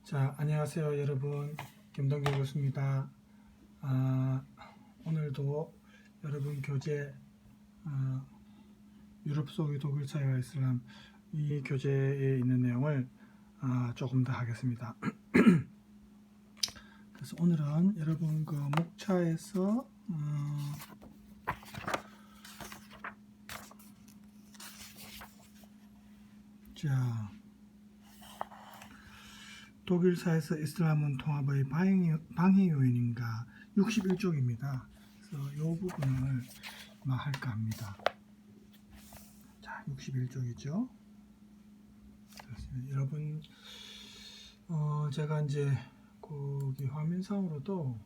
자, 안녕하세요 여러분, 김동규 교수입니다. 오늘도 여러분 교재 유럽 속의 독일 사회와 이슬람 이 교재에 있는 내용을 조금 더 하겠습니다. 그래서 오늘은 여러분 그 목차에서 자, 독일 사회에서 이슬람은 통합의 방해 요인인가 61쪽입니다. 그래서 이 부분을 할까 합니다. 자, 61쪽이죠. 여러분, 제가 이제 거기 화면상으로도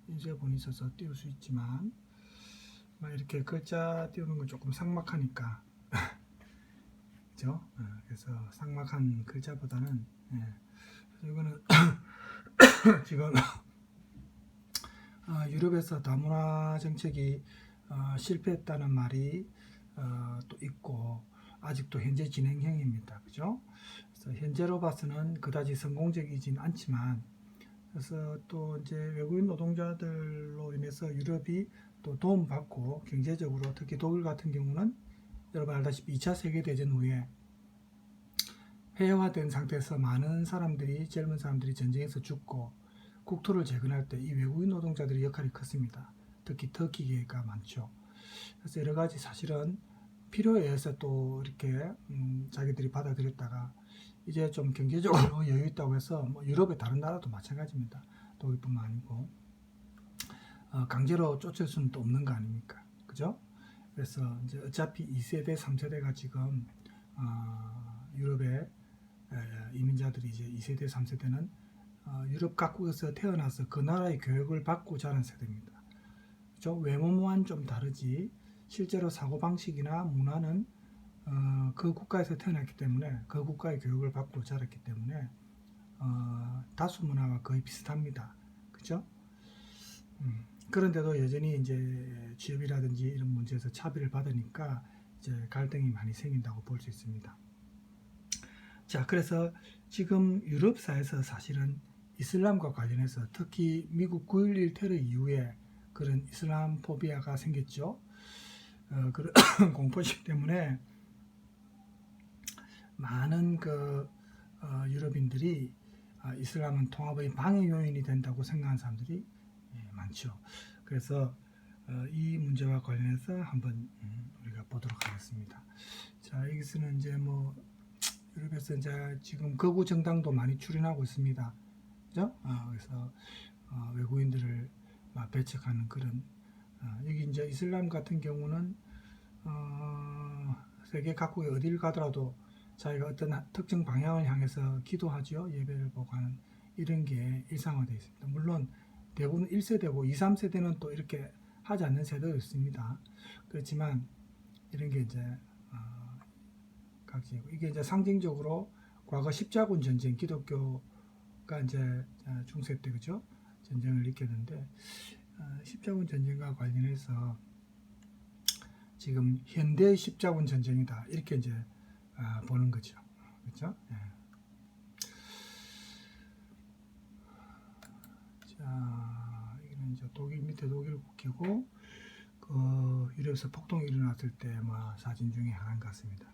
인쇄본이 있어서 띄울 수 있지만 이렇게 글자 띄우는 건 조금 삭막하니까 그죠? 그래서 삭막한 글자보다는 이거는 지금 유럽에서 다문화 정책이 실패했다는 말이 또 있고 아직도 현재 진행형입니다. 그죠? 그래서 현재로 봐서는 그다지 성공적이진 않지만 그래서 또 이제 외국인 노동자들로 인해서 유럽이 또 도움받고 경제적으로 특히 독일 같은 경우는 여러분 알다시피 2차 세계대전 후에 폐허화된 상태에서 많은 사람들이 젊은 사람들이 전쟁에서 죽고 국토를 재건할 때 이 외국인 노동자들의 역할이 컸습니다. 특히 터키계가 많죠. 그래서 여러 가지 사실은 필요에 의해서 또 이렇게 자기들이 받아들였다가 이제 좀 경제적으로 여유 있다고 해서 유럽의 다른 나라도 마찬가지입니다. 독일뿐만 아니고 강제로 쫓을 수는 또 없는 거 아닙니까? 그죠? 그래서 이제 어차피 2세대, 3세대가 지금 유럽의 이민자들이 이제 2세대, 3세대는 유럽 각국에서 태어나서 그 나라의 교육을 받고 자란 세대입니다. 그죠? 외모만 좀 다르지 실제로 사고방식이나 문화는 그 국가에서 태어났기 때문에 그 국가의 교육을 받고 자랐기 때문에 다수 문화가 거의 비슷합니다. 그죠? 그런데도 여전히 이제 취업이라든지 이런 문제에서 차별을 받으니까 이제 갈등이 많이 생긴다고 볼 수 있습니다. 자, 그래서 지금 유럽사에서 사실은 이슬람과 관련해서 특히 미국 9.11 테러 이후에 그런 이슬람 포비아가 생겼죠. 그런 공포심 때문에 많은 유럽인들이 이슬람은 통합의 방해 요인이 된다고 생각하는 사람들이 많죠. 그래서 이 문제와 관련해서 한번 우리가 보도록 하겠습니다. 자, 여기서는 이제 유럽에서 이제 지금 극우 정당도 많이 출연하고 있습니다. 그죠? 그래서 외국인들을 배척하는 그런 여기 이제 이슬람 같은 경우는 세계 각국에 어딜 가더라도 자기가 어떤 특정 방향을 향해서 기도하죠. 예배를 보고 하는 이런 게 일상화되어 있습니다. 물론 대부분 1세대고 2, 3세대는 또 이렇게 하지 않는 세대도 있습니다. 그렇지만 이런 게 이제 각지고 이게 이제 상징적으로 과거 십자군 전쟁 기독교가 이제 중세 때 그죠 전쟁을 일으켰는데 십자군 전쟁과 관련해서 지금 현대 십자군 전쟁이다 이렇게 이제 보는 거죠. 그렇죠? 예. 자, 이거는 이제 독일 밑에 독일 국기고 유럽에서 폭동이 일어났을 때 사진 중에 하나인 것 같습니다.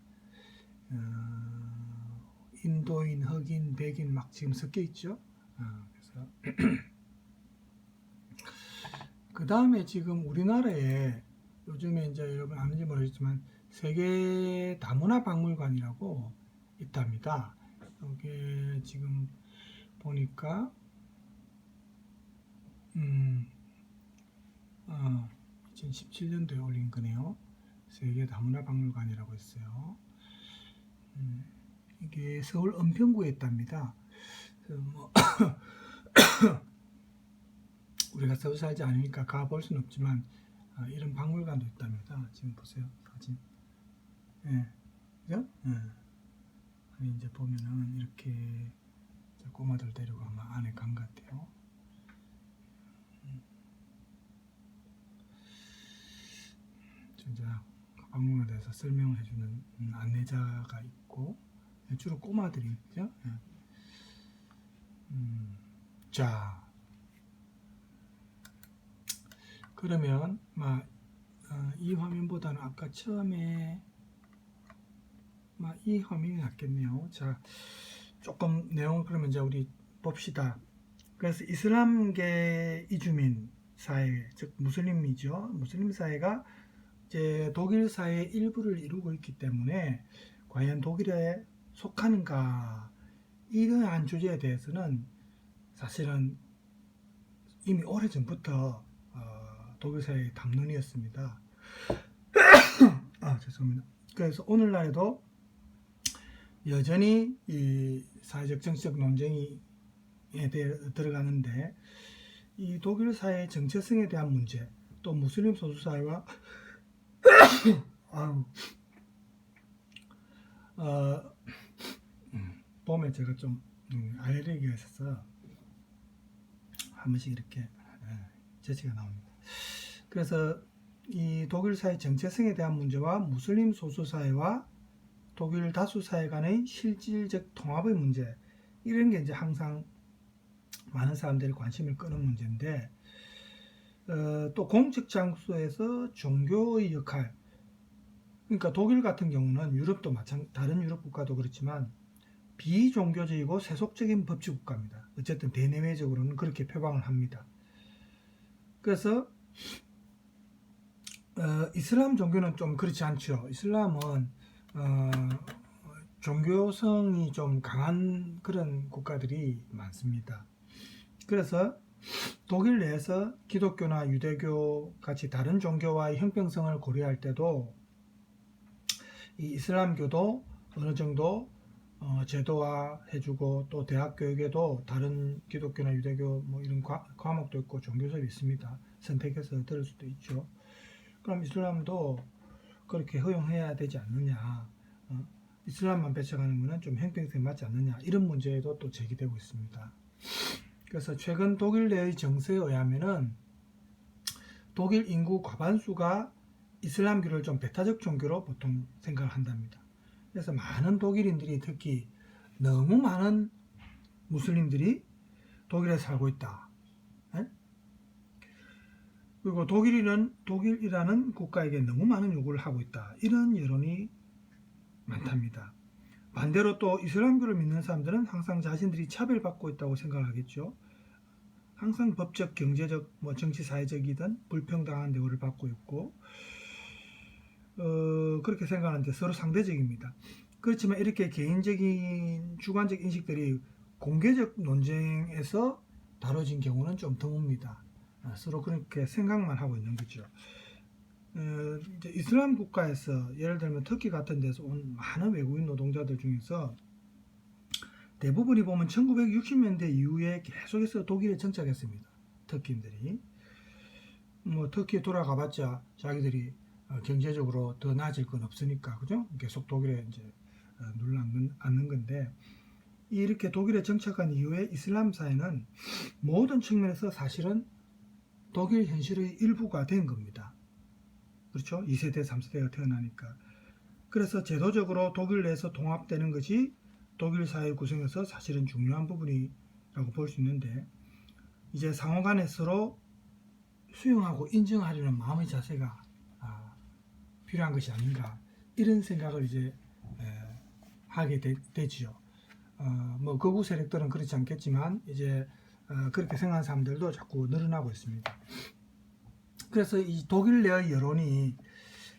인도인, 흑인, 백인 막 지금 섞여 있죠. 그래서 그 다음에 지금 우리나라에 요즘에 이제 여러분 아는지 모르겠지만 세계 다문화 박물관이라고 있답니다. 이게 지금 보니까 2017년도에 올린 거네요. 세계 다문화 박물관이라고 있어요. 이게 서울 은평구에 있답니다. 우리가 서울 살지 않으니까 가볼 수는 없지만 이런 박물관도 있답니다. 지금 보세요 사진. 예, 그죠? 예. 아니 이제 보면은 이렇게 꼬마들 데리고 아마 안에 간 것 같아요. 진짜 박물관에 대해서 설명을 해주는 안내자가 있고 주로 꼬마들이 그죠? 자, 그러면 이 화면보다는 아까 처음에 이 화면이 낫겠네요. 자, 조금 내용을 그러면 이제 우리 봅시다. 그래서 이슬람계 이주민 사회, 즉 무슬림이죠. 무슬림 사회가 이제 독일 사회의 일부를 이루고 있기 때문에 과연 독일에 속하는가, 이러한 주제에 대해서는 사실은 이미 오래전부터 독일 사회의 담론이었습니다. 죄송합니다. 그래서 오늘날에도 여전히 이 사회적 정치적 논쟁에 들어가는데, 이 독일 사회의 정체성에 대한 문제, 또 무슬림 소수 사회와 봄에 제가 좀 알레르기가 있어서 한 번씩 이렇게 재채가 나옵니다. 그래서 이 독일 사회 정체성에 대한 문제와 무슬림 소수 사회와 독일 다수 사회 간의 실질적 통합의 문제, 이런 게 이제 항상 많은 사람들이 관심을 끄는 문제인데, 또 공적 장소에서 종교의 역할, 그러니까 독일 같은 경우는 유럽도 다른 유럽 국가도 그렇지만 비종교적이고 세속적인 법치 국가입니다. 어쨌든 대내외적으로는 그렇게 표방을 합니다. 그래서 이슬람 종교는 좀 그렇지 않죠. 이슬람은 종교성이 좀 강한 그런 국가들이 많습니다. 그래서 독일 내에서 기독교나 유대교 같이 다른 종교와의 형평성을 고려할 때도 이 이슬람교도 어느 정도 제도화해주고, 또 대학 교육에도 다른 기독교나 유대교 뭐 이런 과목도 있고 종교 수업이 있습니다. 선택해서 들을 수도 있죠. 그럼 이슬람도 그렇게 허용해야 되지 않느냐, 이슬람만 배척하는 것은 좀 형평성에 맞지 않느냐, 이런 문제도 또 제기되고 있습니다. 그래서 최근 독일 내의 정세에 의하면은 독일 인구 과반수가 이슬람교를 좀 배타적 종교로 보통 생각을 한답니다. 그래서 많은 독일인들이, 특히 너무 많은 무슬림들이 독일에 살고 있다. 그리고 독일이라는 국가에게 너무 많은 요구를 하고 있다. 이런 여론이 많답니다. 반대로 또 이슬람교를 믿는 사람들은 항상 자신들이 차별받고 있다고 생각을 하겠죠. 항상 법적, 경제적, 정치, 사회적이든 불평등한 대우를 받고 있고, 그렇게 생각하는데 서로 상대적입니다. 그렇지만 이렇게 개인적인 주관적 인식들이 공개적 논쟁에서 다뤄진 경우는 좀 드뭅니다. 서로 그렇게 생각만 하고 있는 거죠. 이제 이슬람 국가에서, 예를 들면 터키 같은 데서 온 많은 외국인 노동자들 중에서 대부분이 보면 1960년대 이후에 계속해서 독일에 정착했습니다. 터키인들이. 터키에 돌아가봤자 자기들이 경제적으로 더 나아질 건 없으니까, 그죠? 계속 독일에 이제 눌러앉는 건데, 이렇게 독일에 정착한 이후에 이슬람 사회는 모든 측면에서 사실은 독일 현실의 일부가 된 겁니다. 그렇죠? 2세대, 3세대가 태어나니까. 그래서 제도적으로 독일 내에서 통합되는 것이 독일 사회 구성에서 사실은 중요한 부분이라고 볼 수 있는데, 이제 상호간에 서로 수용하고 인정하려는 마음의 자세가 필요한 것이 아닌가, 이런 생각을 이제 하게 되지요. 극우 세력들은 그렇지 않겠지만 이제 그렇게 생각하는 사람들도 자꾸 늘어나고 있습니다. 그래서 이 독일 내의 여론이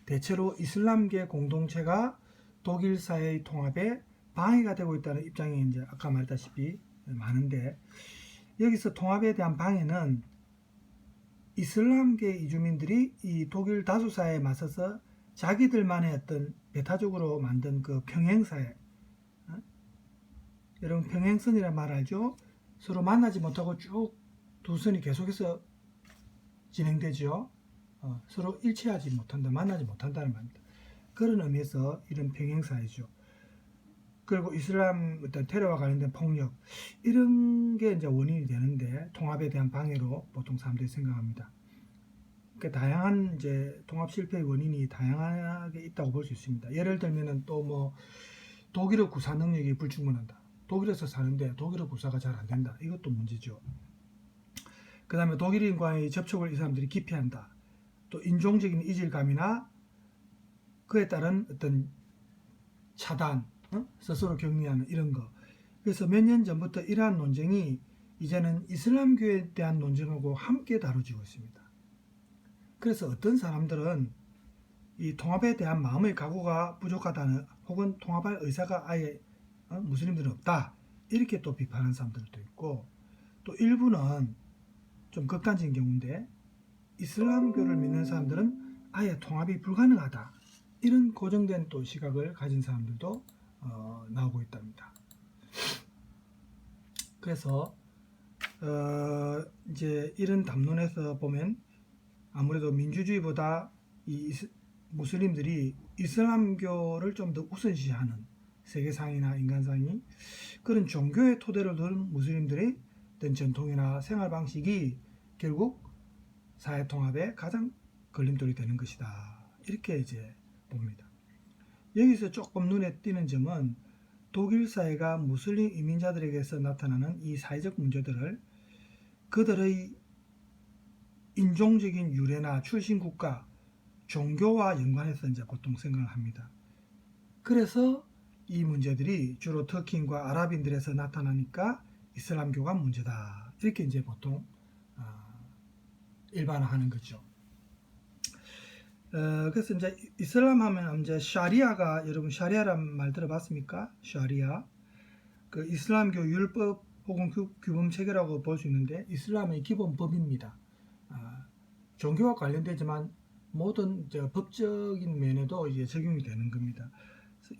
대체로 이슬람계 공동체가 독일 사회의 통합에 방해가 되고 있다는 입장이 이제 아까 말했다시피 많은데, 여기서 통합에 대한 방해는 이슬람계 이주민들이 이 독일 다수 사회에 맞서서 자기들만의 어떤 배타적으로 만든 그 평행사회, 여러분 평행선이란 말 알죠? 서로 만나지 못하고 쭉 두 선이 계속해서 진행되죠. 서로 일치하지 못한다, 만나지 못한다는 말입니다. 그런 의미에서 이런 평행사회죠. 그리고 이슬람 어떤 테러와 관련된 폭력, 이런 게 이제 원인이 되는데, 통합에 대한 방해로 보통 사람들이 생각합니다. 그러니까 다양한 이제 통합 실패의 원인이 다양하게 있다고 볼 수 있습니다. 예를 들면은 또 독일어 구사 능력이 불충분하다. 독일에서 사는데 독일어 구사가 잘 안 된다. 이것도 문제죠. 그 다음에 독일인과의 접촉을 이 사람들이 기피한다. 또 인종적인 이질감이나 그에 따른 어떤 차단, 스스로 격리하는 이런 거. 그래서 몇 년 전부터 이러한 논쟁이 이제는 이슬람교에 대한 논쟁하고 함께 다뤄지고 있습니다. 그래서 어떤 사람들은 이 통합에 대한 마음의 각오가 부족하다는, 혹은 통합할 의사가 아예 무슬림들은 없다, 이렇게 또 비판하는 사람들도 있고, 또 일부는 좀 극단적인 경우인데 이슬람교를 믿는 사람들은 아예 통합이 불가능하다, 이런 고정된 또 시각을 가진 사람들도 나오고 있답니다. 그래서 이제 이런 담론에서 보면 아무래도 민주주의보다 이 무슬림들이 이슬람교를 좀 더 우선시하는, 세계상이나 인간상이 그런 종교의 토대를 둔 무슬림들의 어떤 전통이나 생활 방식이 결국 사회 통합에 가장 걸림돌이 되는 것이다, 이렇게 이제 봅니다. 여기서 조금 눈에 띄는 점은 독일 사회가 무슬림 이민자들에게서 나타나는 이 사회적 문제들을 그들의 인종적인 유래나 출신 국가, 종교와 연관해서 이제 보통 생각을 합니다. 그래서 이 문제들이 주로 터키인과 아랍인들에서 나타나니까 이슬람교가 문제다, 이렇게 이제 보통 일반화하는 거죠. 그래서 이제 이슬람 하면 이제 샤리아가, 여러분 샤리아란 말 들어봤습니까? 샤리아, 그 이슬람교 율법 혹은 규범 체계라고 볼 수 있는데 이슬람의 기본법입니다. 종교와 관련되지만 모든 법적인 면에도 이제 적용이 되는 겁니다.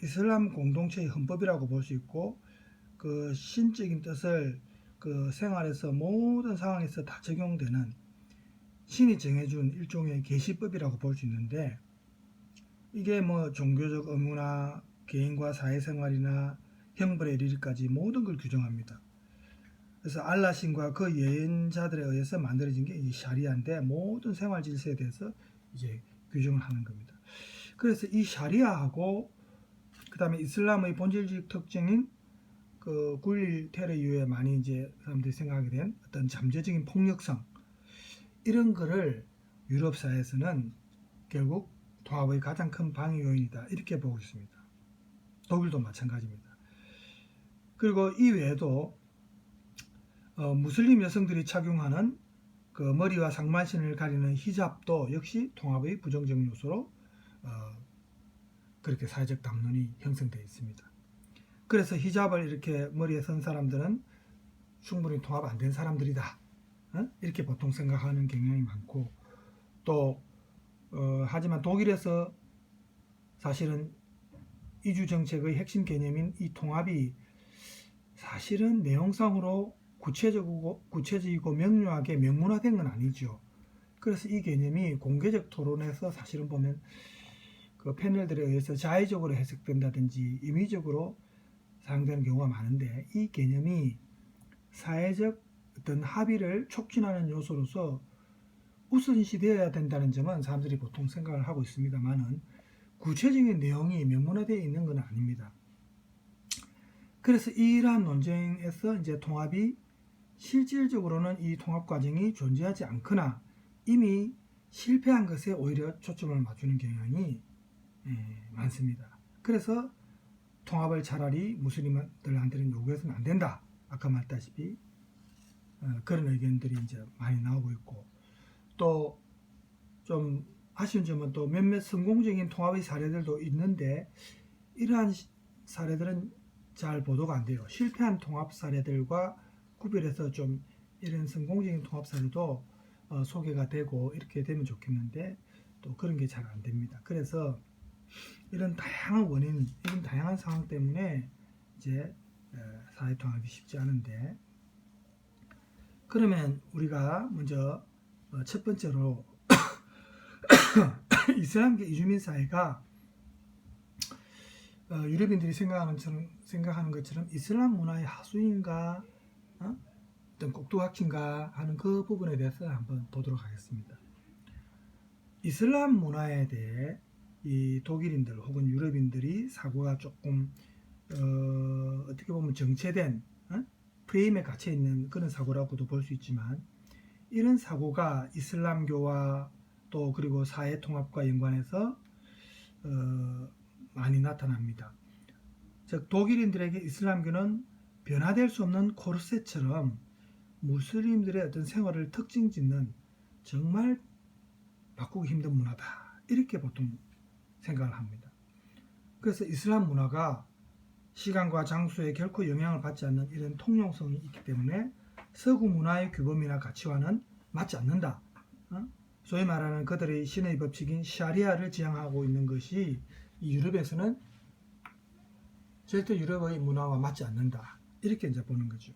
이슬람 공동체의 헌법이라고 볼 수 있고, 그 신적인 뜻을 그 생활에서 모든 상황에서 다 적용되는 신이 정해준 일종의 계시법이라고 볼 수 있는데, 이게 뭐 종교적 의무나 개인과 사회생활이나 형벌에 이르기까지 모든 걸 규정합니다. 그래서 알라 신과 그 예언자들에 의해서 만들어진 게 이 샤리아인데 모든 생활 질서에 대해서 이제 규정을 하는 겁니다. 그래서 이 샤리아하고 그 다음에 이슬람의 본질적 특징인 그 9.11 테러 이후에 많이 이제 사람들이 생각하게 된 어떤 잠재적인 폭력성, 이런 거를 유럽 사회에서는 결국 통합의 가장 큰 방해 요인이다, 이렇게 보고 있습니다. 독일도 마찬가지입니다. 그리고 이 외에도 무슬림 여성들이 착용하는 그 머리와 상반신을 가리는 히잡도 역시 통합의 부정적 요소로 그렇게 사회적 담론이 형성되어 있습니다. 그래서 히잡을 이렇게 머리에 쓴 사람들은 충분히 통합 안 된 사람들이다, 이렇게 보통 생각하는 경향이 많고, 또 하지만 독일에서 사실은 이주 정책의 핵심 개념인 이 통합이 사실은 내용상으로 구체적이고 명료하게 명문화된 건 아니죠. 그래서 이 개념이 공개적 토론에서 사실은 보면 그 패널들에 의해서 자의적으로 해석된다든지 임의적으로 사용되는 경우가 많은데, 이 개념이 사회적 어떤 합의를 촉진하는 요소로서 우선시되어야 된다는 점은 사람들이 보통 생각을 하고 있습니다만은 구체적인 내용이 명문화되어 있는 건 아닙니다. 그래서 이러한 논쟁에서 이제 통합이 실질적으로는 이 통합 과정이 존재하지 않거나 이미 실패한 것에 오히려 초점을 맞추는 경향이 많습니다. 그래서 통합을 차라리 무슬림들한테는 요구해서는 안 된다, 아까 말했다시피 그런 의견들이 이제 많이 나오고 있고, 또 좀 아쉬운 점은 또 몇몇 성공적인 통합의 사례들도 있는데 이러한 사례들은 잘 보도가 안 돼요. 실패한 통합 사례들과 구별해서 좀 이런 성공적인 통합 사례도 소개가 되고 이렇게 되면 좋겠는데 또 그런 게 잘 안 됩니다. 그래서 이런 다양한 원인, 이런 다양한 상황 때문에 이제 사회 통합이 쉽지 않은데, 그러면 우리가 먼저 첫 번째로 이슬람계 이주민 사회가 유럽인들이 생각하는 것처럼 이슬람 문화의 하수인가, 어떤 꼭두각시인가 하는 그 부분에 대해서 한번 보도록 하겠습니다. 이슬람 문화에 대해 이 독일인들 혹은 유럽인들이 사고가 조금 어떻게 보면 정체된 프레임에 갇혀 있는 그런 사고라고도 볼 수 있지만, 이런 사고가 이슬람교와 또 그리고 사회 통합과 연관해서 많이 나타납니다. 즉 독일인들에게 이슬람교는 변화될 수 없는 코르셋처럼 무슬림들의 어떤 생활을 특징 짓는 정말 바꾸기 힘든 문화다, 이렇게 보통 생각을 합니다. 그래서 이슬람 문화가 시간과 장소에 결코 영향을 받지 않는 이런 통용성이 있기 때문에 서구 문화의 규범이나 가치와는 맞지 않는다. 소위 말하는 그들의 신의 법칙인 샤리아를 지향하고 있는 것이 이 유럽에서는 절대 유럽의 문화와 맞지 않는다, 이렇게 이제 보는 거죠.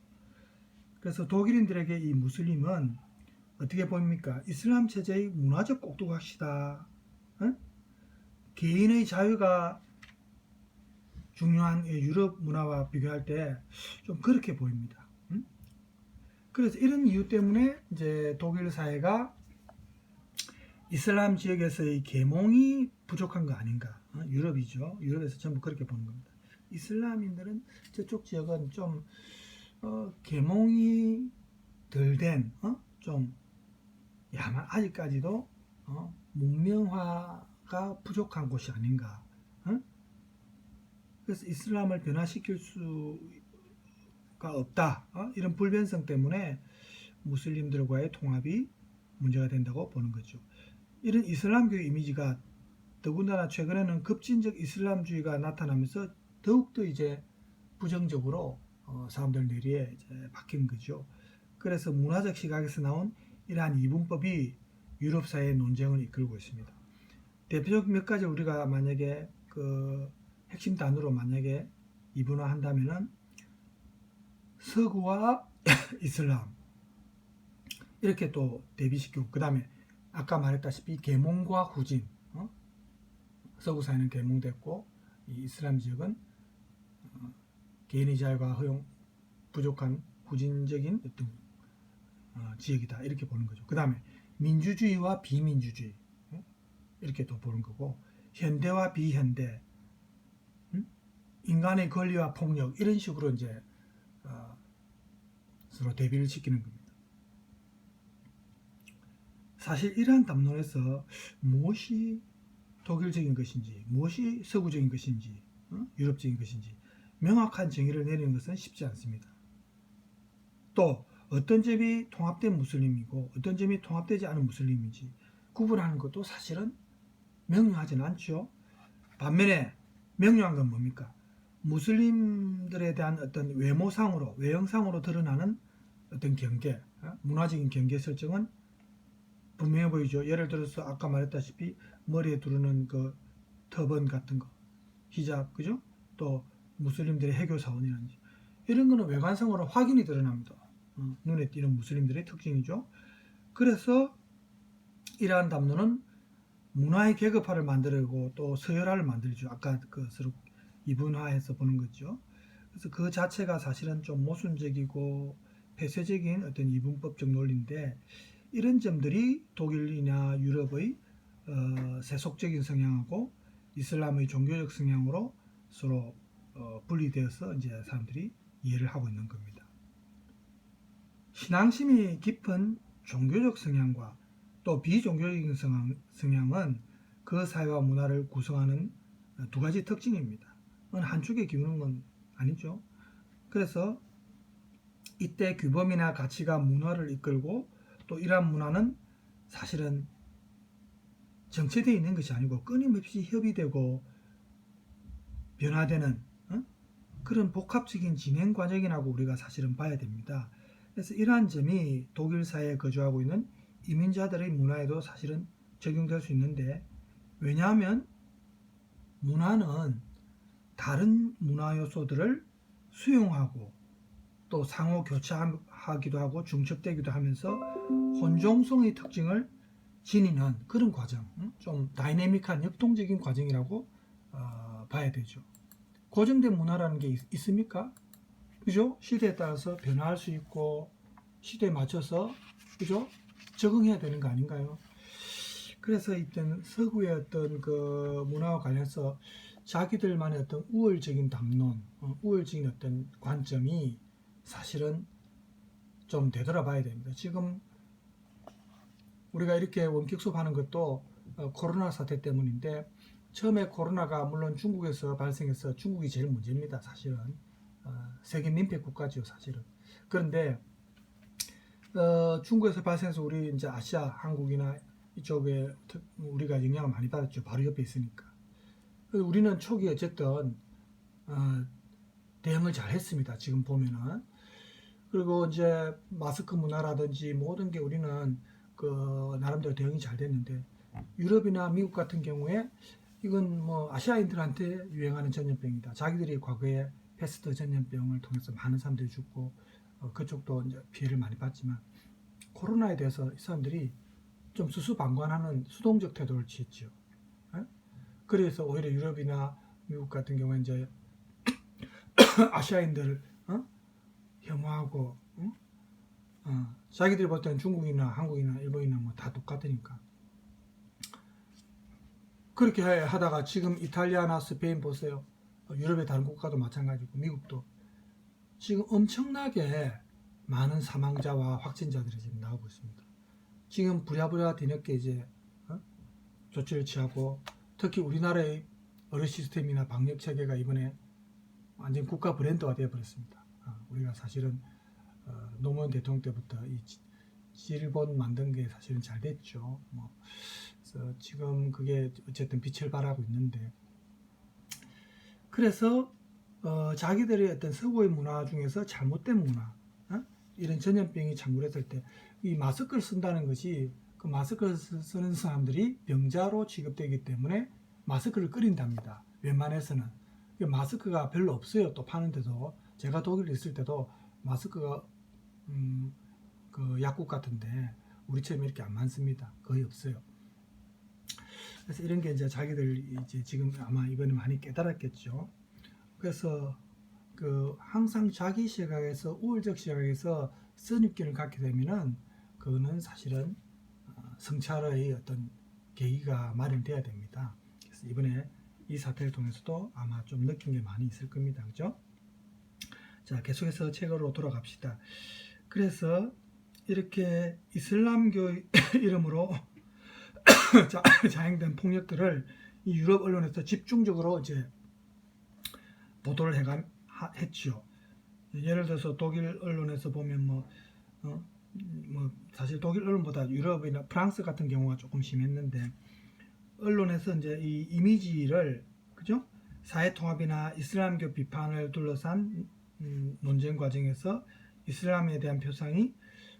그래서 독일인들에게 이 무슬림은 어떻게 보입니까? 이슬람 체제의 문화적 꼭두각시다. 개인의 자유가 중요한 유럽 문화와 비교할 때 좀 그렇게 보입니다. 그래서 이런 이유 때문에 이제 독일 사회가 이슬람 지역에서의 계몽이 부족한 거 아닌가. 유럽이죠. 유럽에서 전부 그렇게 보는 겁니다. 이슬람인들은 저쪽 지역은 좀 계몽이 덜 된, 좀 야만 아직까지도 문명화가 부족한 곳이 아닌가. 그래서 이슬람을 변화시킬 수가 없다, 이런 불변성 때문에 무슬림들과의 통합이 문제가 된다고 보는 거죠. 이런 이슬람교 이미지가 더군다나 최근에는 급진적 이슬람주의가 나타나면서 더욱더 이제 부정적으로 사람들 뇌리에 이제 박힌 거죠. 그래서 문화적 시각에서 나온 이러한 이분법이 유럽 사회의 논쟁을 이끌고 있습니다. 대표적 몇 가지 우리가 만약에 그 핵심 단어로 만약에 이분화한다면은 서구와 이슬람 이렇게 또 대비시키고, 그 다음에 아까 말했다시피 계몽과 후진, 서구 사회는 계몽됐고 이 이슬람 지역은 개인의 자유가 허용 부족한 후진적인 어떤 지역이다, 이렇게 보는 거죠. 그 다음에 민주주의와 비민주주의 이렇게 또 보는 거고, 현대와 비현대, 인간의 권리와 폭력, 이런 식으로 이제 서로 대비를 시키는 겁니다. 사실 이러한 담론에서 무엇이 독일적인 것인지, 무엇이 서구적인 것인지, 유럽적인 것인지 명확한 정의를 내리는 것은 쉽지 않습니다. 또 어떤 점이 통합된 무슬림이고 어떤 점이 통합되지 않은 무슬림인지 구분하는 것도 사실은 명료하지는 않죠. 반면에 명료한 건 뭡니까? 무슬림들에 대한 어떤 외모상으로, 외형상으로 드러나는 어떤 경계, 문화적인 경계 설정은 분명해 보이죠. 예를 들어서 아까 말했다시피 머리에 두르는 그 터번 같은 거, 히잡, 그죠? 또 무슬림들의 해교 사원이라든지 이런 거는 외관상으로 확인이 드러납니다. 눈에 띄는 무슬림들의 특징이죠. 그래서 이러한 담론은 문화의 계급화를 만들고 또 서열화를 만들죠. 아까 그 서로 이분화해서 보는 거죠. 그래서 그 자체가 사실은 좀 모순적이고 폐쇄적인 어떤 이분법적 논리인데, 이런 점들이 독일이나 유럽의 세속적인 성향하고 이슬람의 종교적 성향으로 서로 분리되어서 이제 사람들이 이해를 하고 있는 겁니다. 신앙심이 깊은 종교적 성향과 또 비종교적인 성향은 그 사회와 문화를 구성하는 두 가지 특징입니다. 한쪽에 기우는 건 아니죠. 그래서 이때 규범이나 가치가 문화를 이끌고, 또 이러한 문화는 사실은 정체되어 있는 것이 아니고 끊임없이 협의되고 변화되는 그런 복합적인 진행 과정이라고 우리가 사실은 봐야 됩니다. 그래서 이러한 점이 독일 사회에 거주하고 있는 이민자들의 문화에도 사실은 적용될 수 있는데, 왜냐하면 문화는 다른 문화 요소들을 수용하고 또 상호 교차하기도 하고 중첩되기도 하면서 혼종성의 특징을 지니는 그런 과정, 좀 다이내믹한 역동적인 과정이라고 봐야 되죠. 고정된 문화라는 게 있습니까? 그죠? 시대에 따라서 변화할 수 있고 시대에 맞춰서, 그죠? 적응해야 되는 거 아닌가요? 그래서 이때는 서구의 어떤 그 문화와 관련해서 자기들만의 어떤 우월적인 담론, 우월적인 어떤 관점이 사실은 좀 되돌아봐야 됩니다. 지금 우리가 이렇게 원격 수업하는 것도 코로나 사태 때문인데, 처음에 코로나가 물론 중국에서 발생해서 중국이 제일 문제입니다. 사실은 세계 민폐 국가죠, 사실은. 그런데 중국에서 발생해서 우리 이제 아시아, 한국이나 이쪽에 우리가 영향을 많이 받았죠. 바로 옆에 있으니까. 그래서 우리는 초기에 어쨌든 대응을 잘 했습니다. 지금 보면은. 그리고 이제 마스크 문화라든지 모든 게 우리는 그 나름대로 대응이 잘 됐는데, 유럽이나 미국 같은 경우에 이건 뭐 아시아인들한테 유행하는 전염병이다. 자기들이 과거에 패스트 전염병을 통해서 많은 사람들이 죽고 그쪽도 이제 피해를 많이 봤지만, 코로나에 대해서 이 사람들이 좀 수수방관하는 수동적 태도를 취했죠. 그래서 오히려 유럽이나 미국 같은 경우에 이제 아시아인들을 혐오하고, 자기들이 볼 때는 중국이나 한국이나 일본이나 뭐 다 똑같으니까 그렇게 하다가 지금 이탈리아나 스페인 보세요. 유럽의 다른 국가도 마찬가지고 미국도 지금 엄청나게 많은 사망자와 확진자들이 지금 나오고 있습니다. 지금 부랴부랴 뒤늦게 이제 조치를 취하고, 특히 우리나라의 의료 시스템이나 방역 체계가 이번에 완전 국가 브랜드가 되어버렸습니다. 우리가 사실은 노무현 대통령 때부터 이 질본 만든 게 사실은 잘 됐죠. 그래서 지금 그게 어쨌든 빛을 발하고 있는데, 그래서 자기들의 어떤 서구의 문화 중에서 잘못된 문화, 이런 전염병이 창궐했을 때 이 마스크를 쓴다는 것이, 그 마스크를 쓰는 사람들이 병자로 취급되기 때문에 마스크를 꺼린답니다. 웬만해서는. 마스크가 별로 없어요. 또 파는데도, 제가 독일에 있을 때도 마스크가 그 약국 같은데 우리처럼 이렇게 안 많습니다. 거의 없어요. 그래서 이런 게 이제 자기들 이제 지금 아마 이번에 많이 깨달았겠죠. 그래서 그 항상 자기 시각에서, 우월적 시각에서 선입견을 갖게 되면은 그거는 사실은 성찰의 어떤 계기가 마련돼야 됩니다. 그래서 이번에 이 사태를 통해서도 아마 좀 느낀 게 많이 있을 겁니다. 그죠? 자, 계속해서 책으로 돌아갑시다. 그래서 이렇게 이슬람교 이름으로 자행된 폭력들을 이 유럽 언론에서 집중적으로 이제 보도를 했죠. 예를 들어서 독일 언론에서 보면 사실 독일 언론보다 유럽이나 프랑스 같은 경우가 조금 심했는데, 언론에서 이제 이 이미지를, 그죠? 사회 통합이나 이슬람교 비판을 둘러싼 논쟁 과정에서 이슬람에 대한 표상이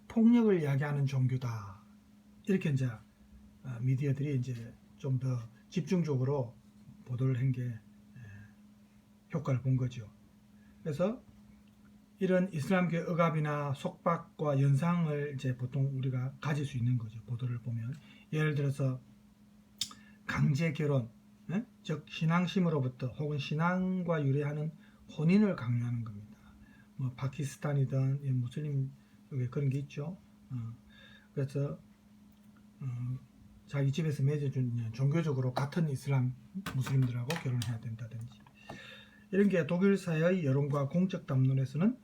폭력을 야기하는 종교다. 이렇게 이제 미디어들이 이제 좀 더 집중적으로 보도를 한 게 효과를 본 거죠. 그래서 이런 이슬람교 억압이나 속박과 연상을 이제 보통 우리가 가질 수 있는 거죠. 보도를 보면 예를 들어서 강제 결혼, 즉 신앙심으로부터 혹은 신앙과 유래하는 혼인을 강요하는 겁니다. 뭐 파키스탄이든 무슬림 쪽에 그런 게 있죠. 그래서 자기 집에서 맺어준 종교적으로 같은 이슬람 무슬림들하고 결혼해야 된다든지, 이런 게 독일 사회의 여론과 공적 담론에서는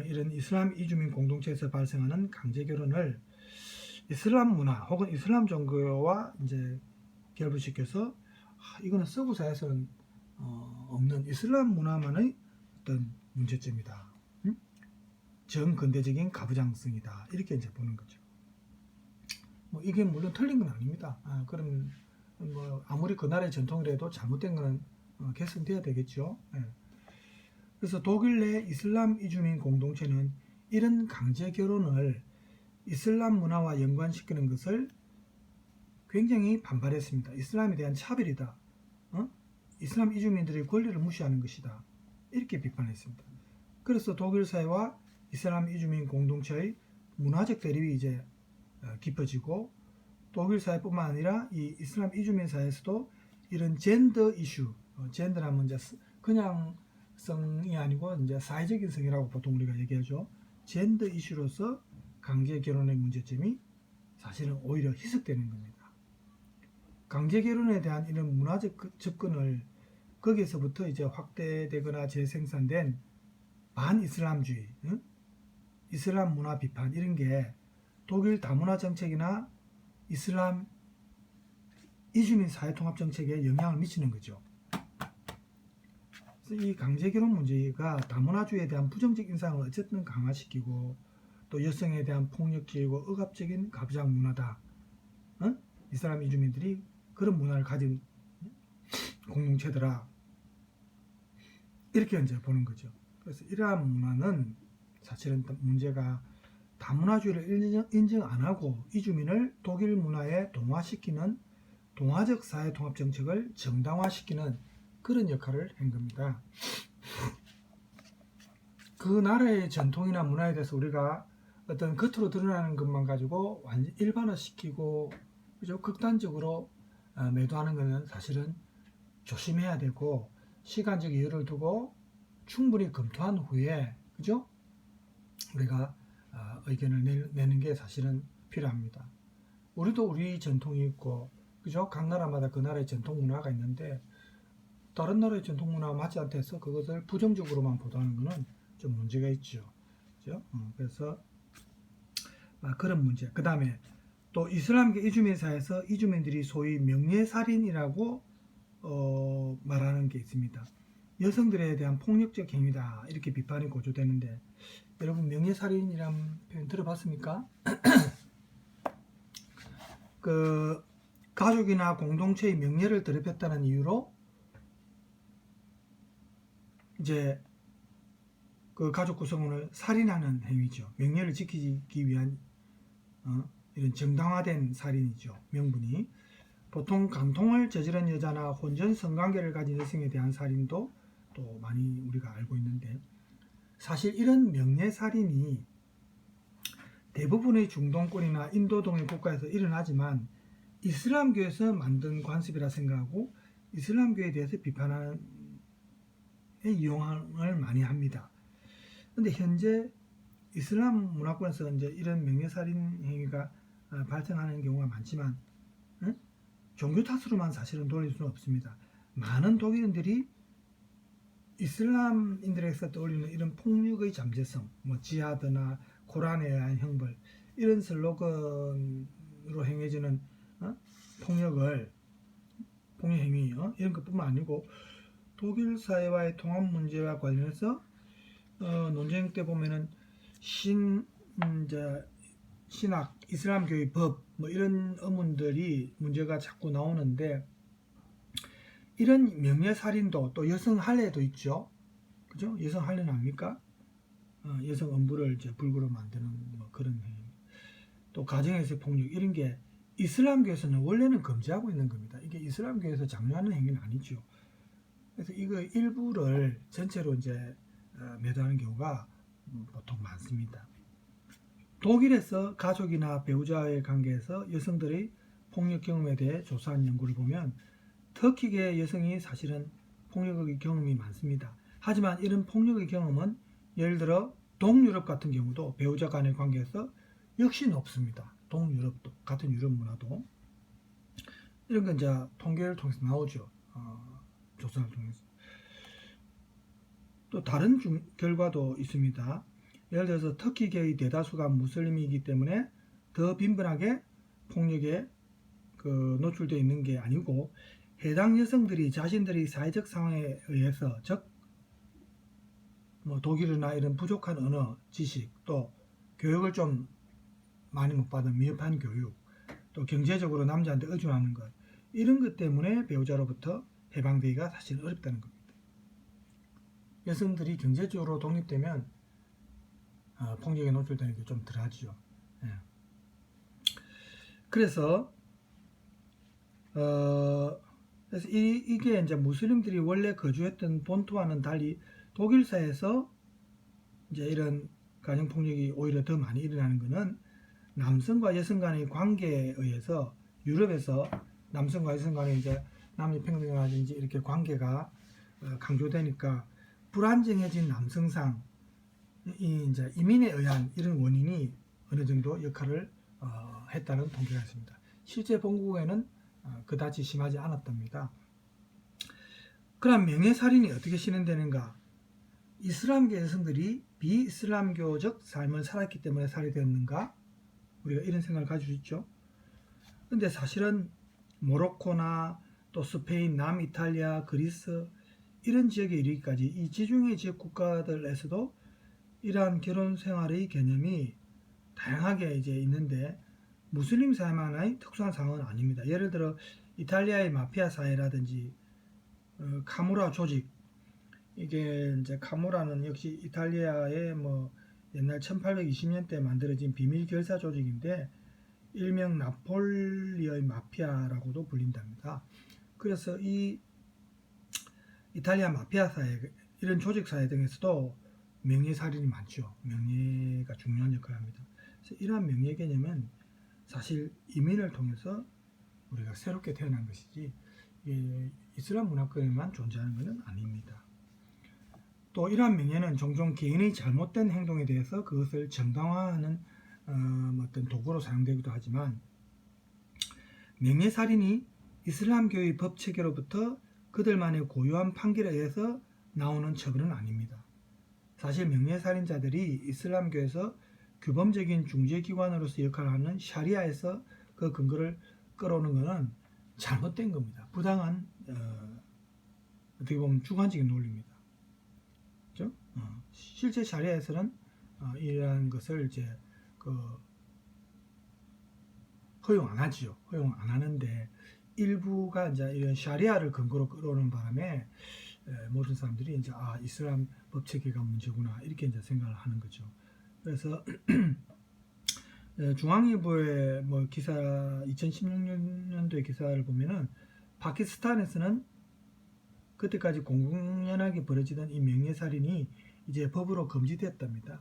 이런 이슬람 이주민 공동체에서 발생하는 강제 결혼을 이슬람 문화 혹은 이슬람 종교와 이제 결부시켜서 이거는 서구 사회에서는 없는 이슬람 문화만의 어떤 문제점이다. 정근대적인 가부장성이다. 이렇게 이제 보는 거죠. 뭐 이게 물론 틀린 건 아닙니다. 그럼 뭐 아무리 그 나라의 전통이라도 잘못된 거는 개선돼야 되겠죠. 그래서 독일 내 이슬람 이주민 공동체는 이런 강제 결혼을 이슬람 문화와 연관시키는 것을 굉장히 반발했습니다. 이슬람에 대한 차별이다. 이슬람 이주민들의 권리를 무시하는 것이다. 이렇게 비판했습니다. 그래서 독일 사회와 이슬람 이주민 공동체의 문화적 대립이 이제 깊어지고, 독일 사회뿐만 아니라 이 이슬람 이주민 사회에서도 이런 젠더 이슈, 젠더라면 이제 그냥 성이 아니고 이제 사회적인 성이라고 보통 우리가 얘기하죠. 젠더 이슈로서 강제 결혼의 문제점이 사실은 오히려 희석되는 겁니다. 강제 결혼에 대한 이런 문화적 접근을 거기에서부터 이제 확대되거나 재생산된 반이슬람주의, 이슬람 문화 비판 이런 게 독일 다문화 정책이나 이슬람 이주민 사회통합 정책에 영향을 미치는 거죠. 그래서 이 강제결혼 문제가 다문화주의에 대한 부정적 인상을 어쨌든 강화시키고 또 여성에 대한 폭력적이고 억압적인 가부장 문화다. 이슬람 이주민들이 그런 문화를 가진 공동체더라. 이렇게 이제 보는 거죠. 그래서 이러한 문화는 사실은 문제가 다문화주의를 인정 안 하고 이주민을 독일 문화에 동화시키는 동화적 사회통합 정책을 정당화시키는 그런 역할을 한 겁니다. 그 나라의 전통이나 문화에 대해서 우리가 어떤 겉으로 드러나는 것만 가지고 완전 일반화시키고 그죠? 극단적으로 매도하는 것은 사실은 조심해야 되고 시간적 여유를 두고 충분히 검토한 후에 그죠? 우리가 의견을 내는 게 사실은 필요합니다. 우리도 우리 전통이 있고 그죠? 각 나라마다 그 나라의 전통 문화가 있는데 다른 나라의 전통 문화가 맞지 않다 해서 그것을 부정적으로만 보도하는 것은 좀 문제가 있죠. 그죠? 그래서 그런 문제. 그 다음에 또 이슬람계 이주민 사회에서 이주민들이 소위 명예살인이라고 말하는 게 있습니다. 여성들에 대한 폭력적 행위다 이렇게 비판이 고조되는데 여러분 명예살인이란 표현 들어봤습니까? 그 가족이나 공동체의 명예를 더럽혔다는 이유로 이제 그 가족 구성원을 살인하는 행위죠. 명예를 지키기 위한 이런 정당화된 살인이죠. 명분이. 보통 간통을 저지른 여자나 혼전 성관계를 가진 여성에 대한 살인도 또 많이 우리가 알고 있는데 사실 이런 명예살인이 대부분의 중동권이나 인도동의 국가에서 일어나지만 이슬람교에서 만든 관습이라 생각하고 이슬람교에 대해서 비판하는 이용을 많이 합니다. 근데 현재 이슬람 문화권에서 이제 이런 명예살인 행위가 발생하는 경우가 많지만 종교 탓으로만 사실은 돌릴 수는 없습니다. 많은 독일인들이 이슬람인들에서 떠올리는 이런 폭력의 잠재성, 뭐 지하드나 코란에 의한 형벌 이런 슬로건으로 행해지는 폭력 행위 이런 것뿐만 아니고 독일 사회와의 통합 문제와 관련해서 논쟁 때 보면은 신학, 이슬람교의 법 뭐 이런 의문들이 문제가 자꾸 나오는데 이런 명예살인도 또 여성 할례도 있죠. 그죠? 여성 할례는 아닙니까? 여성 엄부를 이제 불구로 만드는 뭐 그런 행위. 또 가정에서 폭력 이런 게 이슬람교에서는 원래는 금지하고 있는 겁니다. 이게 이슬람교에서 장려하는 행위는 아니죠. 그래서 이거 일부를 전체로 이제 매도하는 경우가 보통 많습니다. 독일에서 가족이나 배우자의 관계에서 여성들의 폭력 경험에 대해 조사한 연구를 보면 터키계 여성이 사실은 폭력의 경험이 많습니다. 하지만 이런 폭력의 경험은 예를 들어 동유럽 같은 경우도 배우자 간의 관계에서 역시 높습니다. 동유럽도 같은 유럽 문화도 이런 건 이제 통계를 통해서 나오죠. 조사를 통해서. 또 다른 결과도 있습니다. 예를 들어서 터키계의 대다수가 무슬림이기 때문에 더 빈번하게 폭력에 노출되어 있는 게 아니고 해당 여성들이 자신들의 사회적 상황에 의해서 즉 뭐 독일어나 이런 부족한 언어, 지식 또 교육을 좀 많이 못 받은 미흡한 교육 또 경제적으로 남자한테 의존하는 것 이런 것 때문에 배우자로부터 해방되기가 사실 어렵다는 겁니다. 여성들이 경제적으로 독립되면 폭력에 노출되는 게 좀 덜하죠. 예. 그래서 이게 이제 무슬림들이 원래 거주했던 본토와는 달리 독일 사회에서 이제 이런 가정 폭력이 오히려 더 많이 일어나는 것은 남성과 여성 간의 관계에 의해서 유럽에서 남성과 여성 간의 이제 남녀 평등이라든지 이렇게 관계가 강조되니까 불안정해진 남성상 이제 이민에 의한 이런 원인이 어느 정도 역할을 했다는 통계가 있습니다. 실제 본국에는 그다지 심하지 않았답니다. 그럼 명예살인이 어떻게 실현되는가? 이슬람교 여성들이 비이슬람교적 삶을 살았기 때문에 살이 되었는가? 우리가 이런 생각을 가지고 있죠. 근데 사실은 모로코나 또 스페인, 남이탈리아, 그리스 이런 지역에 이르기까지 이 지중해 지역 국가들에서도 이러한 결혼 생활의 개념이 다양하게 이제 있는데 무슬림 사회만의 특수한 상황은 아닙니다. 예를 들어 이탈리아의 마피아 사회라든지 카무라 조직, 이게 이제 카무라는 역시 이탈리아의 뭐 옛날 1820년대 만들어진 비밀 결사 조직인데 일명 나폴리의 마피아라고도 불린답니다. 그래서 이 이탈리아 마피아 사회, 이런 조직 사회 등에서도 명예살인이 많죠. 명예가 중요한 역할을 합니다. 그래서 이러한 명예 개념은 사실 이민을 통해서 우리가 새롭게 태어난 것이지 이슬람 문화권에만 존재하는 것은 아닙니다. 또 이러한 명예는 종종 개인의 잘못된 행동에 대해서 그것을 정당화하는 어떤 도구로 사용되기도 하지만 명예살인이 이슬람교의 법체계로부터 그들만의 고유한 판결에 의해서 나오는 처벌은 아닙니다. 사실 명예살인자들이 이슬람교에서 규범적인 중재기관으로서 역할을 하는 샤리아에서 그 근거를 끌어오는 것은 잘못된 겁니다. 부당한 어떻게 보면 주관적인 논리입니다. 그렇죠? 실제 샤리아에서는 이러한 것을 이제 허용 안 하지요. 허용 안 하는데 일부가 이제 이런 샤리아를 근거로 끌어오는 바람에 모든 사람들이 이제 이슬람 법체계가 문제구나 이렇게 이제 생각을 하는 거죠. 그래서 중앙일보의 뭐 기사 2016년도의 기사를 보면은 파키스탄에서는 그때까지 공공연하게 벌어지던 이 명예살인이 이제 법으로 금지됐답니다.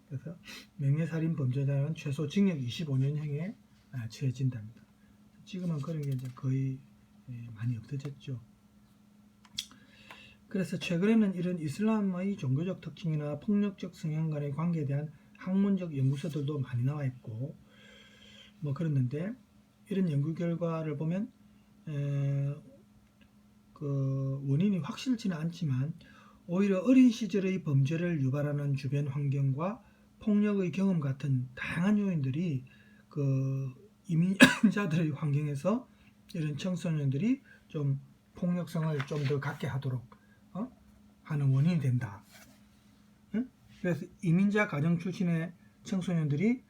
그래서 명예살인 범죄자는 최소 징역 25년형에 처해진답니다. 지금은 그런 게 이제 거의 많이 없어졌죠. 그래서 최근에는 이런 이슬람의 종교적 특징이나 폭력적 성향 간의 관계에 대한 학문적 연구서들도 많이 나와 있고 뭐 그랬는데 이런 연구 결과를 보면 그 원인이 확실치는 않지만 오히려 어린 시절의 범죄를 유발하는 주변 환경과 폭력의 경험 같은 다양한 요인들이 그 이민자들의 환경에서 이런 청소년들이 좀 폭력성을 좀 더 갖게 하도록 하는 원인이 된다. 그래서 이민자 가정 출신의 청소년들이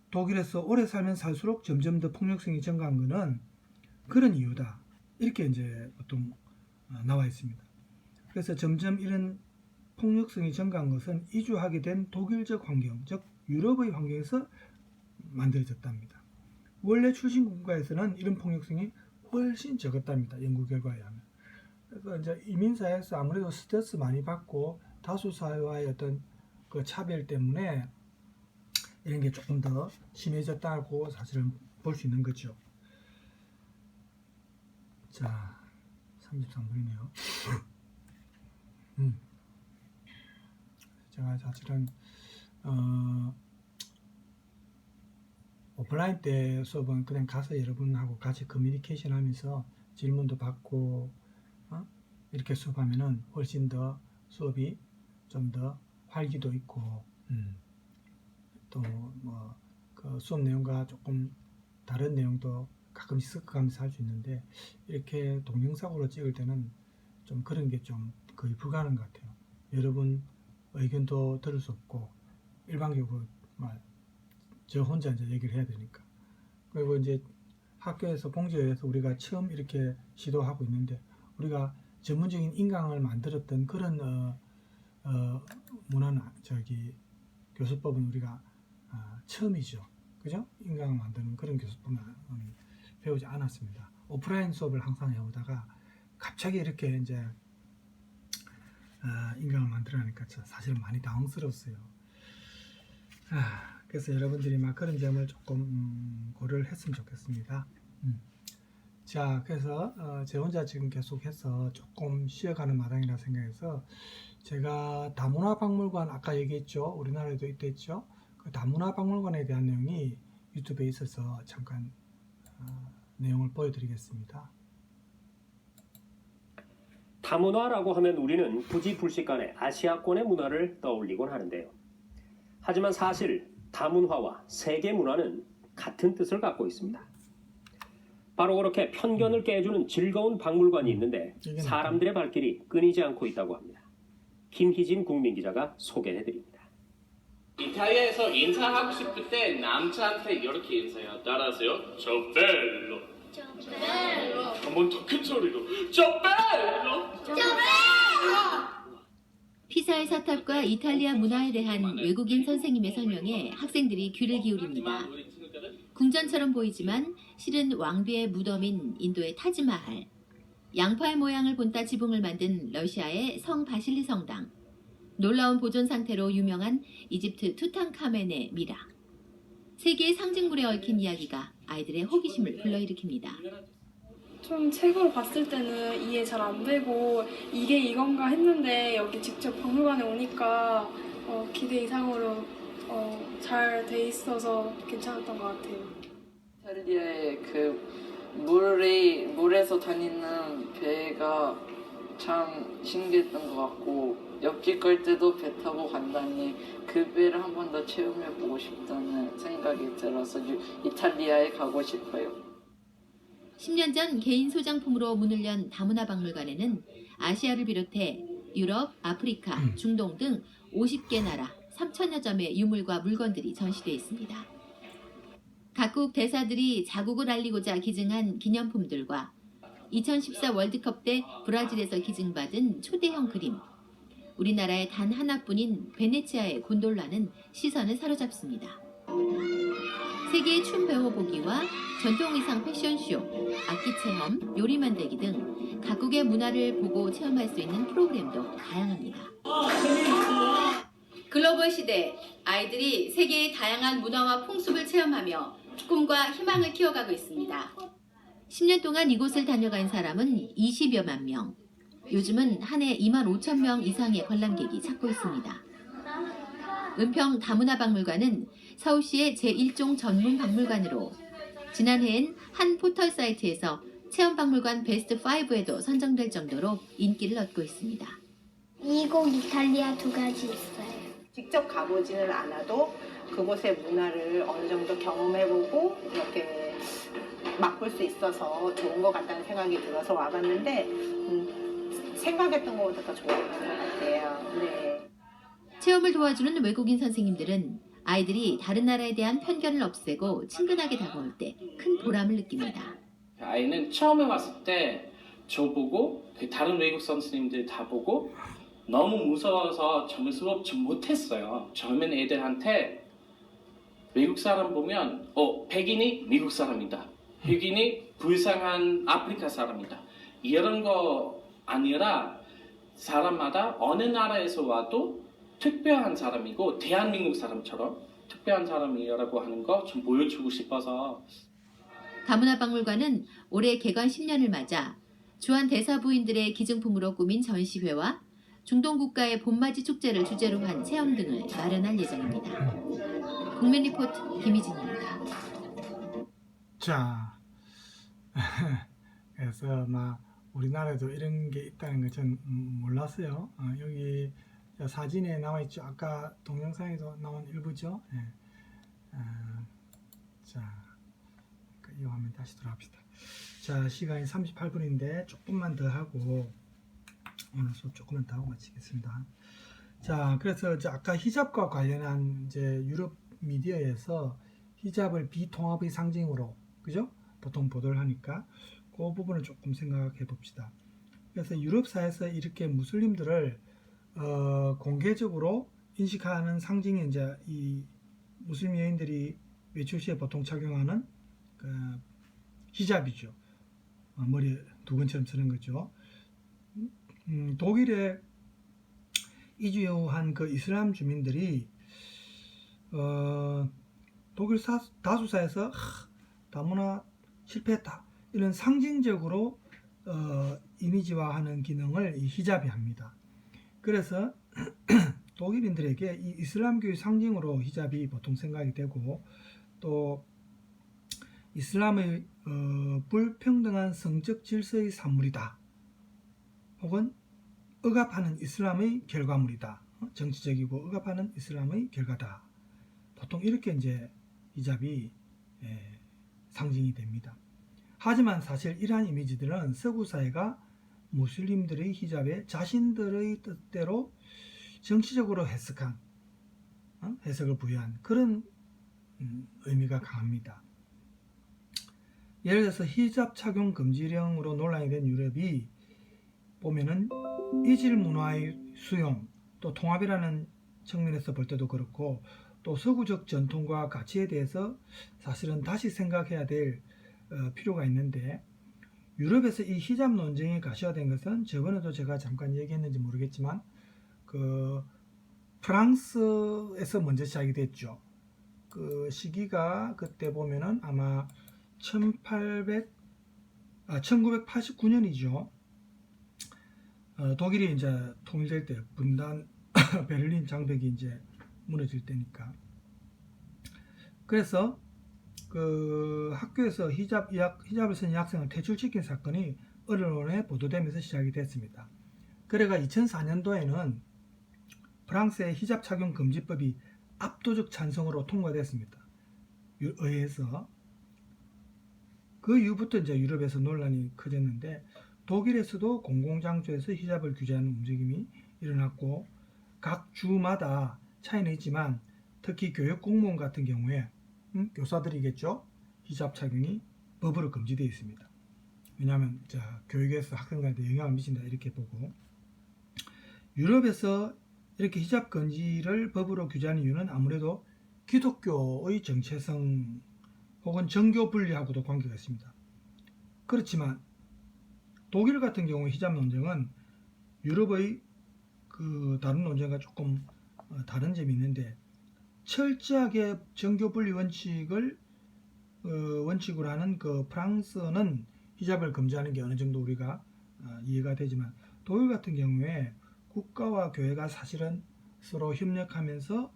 독일에서 오래 살면 살수록 점점 더 폭력성이 증가한 것은 그런 이유다. 이렇게 이제 보통 나와 있습니다. 그래서 점점 이런 폭력성이 증가한 것은 이주하게 된 독일적 환경, 즉 유럽의 환경에서 만들어졌답니다. 원래 출신 국가에서는 이런 폭력성이 훨씬 적었답니다. 연구 결과에 하면. 그래서 이제 이민사회에서 아무래도 스트레스 많이 받고 다수 사회와의 어떤 그 차별 때문에 이런 게 조금 더 심해졌다고 사실은 볼 수 있는 거죠. 자, 33분이네요. 제가 사실은 오프라인 때 수업은 그냥 가서 여러분하고 같이 커뮤니케이션 하면서 질문도 받고 이렇게 수업하면은 훨씬 더 수업이 좀 더 활기도 있고 또 뭐 그 수업 내용과 조금 다른 내용도 가끔씩 섞어가면서 할 수 있는데 이렇게 동영상으로 찍을 때는 좀 그런 게 좀 거의 불가능한 것 같아요. 여러분 의견도 들을 수 없고 일방적으로 저 혼자 이제 얘기를 해야 되니까. 그리고 이제 학교에서 봉지에 의해서 우리가 처음 이렇게 시도하고 있는데 우리가 전문적인 인강을 만들었던 그런 문화는 교수법은 우리가 처음이죠. 그죠? 인강을 만드는 그런 교수법은 배우지 않았습니다. 오프라인 수업을 항상 해오다가 갑자기 이렇게 이제 인강을 만들어내니까 사실 많이 당황스러웠어요. 그래서 여러분들이 막 그런 점을 조금 고려를 했으면 좋겠습니다. 자, 그래서 제 혼자 지금 계속해서 조금 쉬어가는 마당이라 생각해서 제가 다문화박물관 아까 얘기했죠. 우리나라에도 있댔죠. 그 다문화박물관에 대한 내용이 유튜브에 있어서 잠깐 내용을 보여드리겠습니다. 다문화라고 하면 우리는 부지불식간에 아시아권의 문화를 떠올리곤 하는데요. 하지만 사실 다문화와 세계 문화는 같은 뜻을 갖고 있습니다. 바로 그렇게 편견을 깨주는 즐거운 박물관이 있는데 사람들의 발길이 끊이지 않고 있다고 합니다. 김희진 국민기자가 소개해드립니다. 이탈리아에서 인사하고 싶을 때 남자한테 이렇게 인사해요. 따라하세요. 저 벨로. 한번 더 큰 소리로. 저 벨로. 피사의 사탑과 이탈리아 문화에 대한 외국인 선생님의 설명에 학생들이 귀를 기울입니다. 궁전처럼 보이지만 실은 왕비의 무덤인 인도의 타지마할, 양파의 모양을 본따 지붕을 만든 러시아의 성 바실리 성당, 놀라운 보존 상태로 유명한 이집트 투탕카멘의 미라. 세계의 상징물에 얽힌 이야기가 아이들의 호기심을 불러일으킵니다. 좀 책으로 봤을 때는 이해 잘 안 되고 이게 이건가 했는데 여기 직접 박물관에 오니까 기대 이상으로 잘 돼 있어서 괜찮았던 것 같아요. 이탈리아의 물에서 다니는 배가 참 신기했던 것 같고 옆집 갈 때도 배 타고 간다니 그 배를 한 번 더 체험해보고 싶다는 생각이 들어서 이탈리아에 가고 싶어요. 10년 전 개인 소장품으로 문을 연 다문화 박물관에는 아시아를 비롯해 유럽, 아프리카, 중동 등 50개 나라 3천여 점의 유물과 물건들이 전시되어 있습니다. 각국 대사들이 자국을 알리고자 기증한 기념품들과 2014 월드컵 때 브라질에서 기증받은 초대형 그림, 우리나라의 단 하나뿐인 베네치아의 곤돌라는 시선을 사로잡습니다. 세계의 춤 배워보기와 전통 의상 패션쇼, 악기 체험, 요리 만들기 등 각국의 문화를 보고 체험할 수 있는 프로그램도 다양합니다. 글로벌 시대, 아이들이 세계의 다양한 문화와 풍습을 체험하며 꿈과 희망을 키워가고 있습니다. 10년 동안 이곳을 다녀간 사람은 20여만 명. 요즘은 한 해 2만 5천 명 이상의 관람객이 찾고 있습니다. 은평 다문화 박물관은 서울시의 제1종 전문 박물관으로 지난해엔 한 포털 사이트에서 체험박물관 베스트 5에도 선정될 정도로 인기를 얻고 있습니다. 미국, 이탈리아 두 가지 있어요. 직접 가보지는 않아도 그곳의 문화를 어느 정도 경험해보고 이렇게 맛볼 수 있어서 좋은 것 같다는 생각이 들어서 와봤는데 생각했던 것보다 더 좋았던 것 같아요. 네. 체험을 도와주는 외국인 선생님들은 아이들이 다른 나라에 대한 편견을 없애고 친근하게 다가올 때 큰 보람을 느낍니다. 아이는 처음에 왔을 때 저보고 다른 외국 선생님들 다 보고 너무 무서워서 정말 수업 못했어요. 젊은 애들한테 외국 사람 보면 백인이 미국 사람이다. 흑인이 불쌍한 아프리카 사람이다. 이런 거 아니라 사람마다 어느 나라에서 와도 특별한 사람이고 대한민국 사람처럼 특별한 사람이라고 하는 거 좀 보여주고 싶어서. 다문화 박물관은 올해 개관 10년을 맞아 주한 대사 부인들의 기증품으로 꾸민 전시회와 중동 국가의 봄맞이 축제를 주제로 한 체험 등을 마련할 예정입니다. 국민 리포트 김희진입니다. 자, 그래서 우리나라에도 이런 게 있다는 걸 전 몰랐어요. 여기 사진에 나와 있죠. 아까 동영상에도 나온 일부죠. 자, 이 화면 다시 돌아갑시다. 자, 시간이 38분인데 조금만 더 하고 오늘 수업 조금만 더 하고 마치겠습니다. 자, 그래서 아까 히잡과 관련한 유럽 미디어에서 히잡을 비통합의 상징으로, 그죠? 보통 보도를 하니까 그 부분을 조금 생각해 봅시다. 그래서 유럽 사회에서 이렇게 무슬림들을 공개적으로 인식하는 상징이 이 무슬림 여인들이 외출 시에 보통 착용하는 히잡이죠. 머리에 두건처럼 쓰는 거죠. 독일에 이주한 이슬람 주민들이 독일 다수사에서 다문화 실패했다, 이런 상징적으로 이미지화하는 기능을 이 히잡이 합니다. 그래서 독일인들에게 이 이슬람교의 상징으로 히잡이 보통 생각이 되고, 또 이슬람의 불평등한 성적 질서의 산물이다, 혹은 억압하는 이슬람의 결과물이다. 정치적이고 억압하는 이슬람의 결과다. 보통 이렇게 이제 히잡이 상징이 됩니다. 하지만 사실 이러한 이미지들은 서구 사회가 무슬림들의 히잡에 자신들의 뜻대로 정치적으로 해석한 해석을 부여한 그런 의미가 강합니다. 예를 들어서 히잡 착용 금지령으로 논란이 된 유럽이 보면은 이질 문화의 수용 또 통합이라는 측면에서 볼 때도 그렇고 또 서구적 전통과 가치에 대해서 사실은 다시 생각해야 될 필요가 있는데 유럽에서 이 히잡 논쟁이 가시화된 것은 저번에도 제가 잠깐 얘기했는지 모르겠지만 그 프랑스에서 먼저 시작이 됐죠. 그 시기가 그때 보면은 아마 1989년이죠. 독일이 이제 통일될 때 분단 베를린 장벽이 이제 무너질 때니까. 그래서 그 학교에서 히잡을 쓴 여학생을 퇴출시킨 사건이 언론에 보도되면서 시작이 됐습니다. 그래가 2004년도에는 프랑스의 히잡 착용 금지법이 압도적 찬성으로 통과됐습니다. 의회에서. 그 이후부터 이제 유럽에서 논란이 커졌는데 독일에서도 공공장소에서 히잡을 규제하는 움직임이 일어났고 각 주마다 차이는 있지만 특히 교육 공무원 같은 경우에 교사들이겠죠. 히잡 착용이 법으로 금지되어 있습니다. 왜냐하면 교육에서 학생들한테 영향을 미친다 이렇게 보고 유럽에서 이렇게 히잡 금지를 법으로 규제하는 이유는 아무래도 기독교의 정체성 혹은 정교 분리하고도 관계가 있습니다. 그렇지만 독일 같은 경우 히잡 논쟁은 유럽의 그 다른 논쟁과 조금 다른 점이 있는데 철저하게 정교 분리 원칙을 원칙으로 하는 그 프랑스는 히잡을 금지하는 게 어느 정도 우리가 이해가 되지만 독일 같은 경우에 국가와 교회가 사실은 서로 협력하면서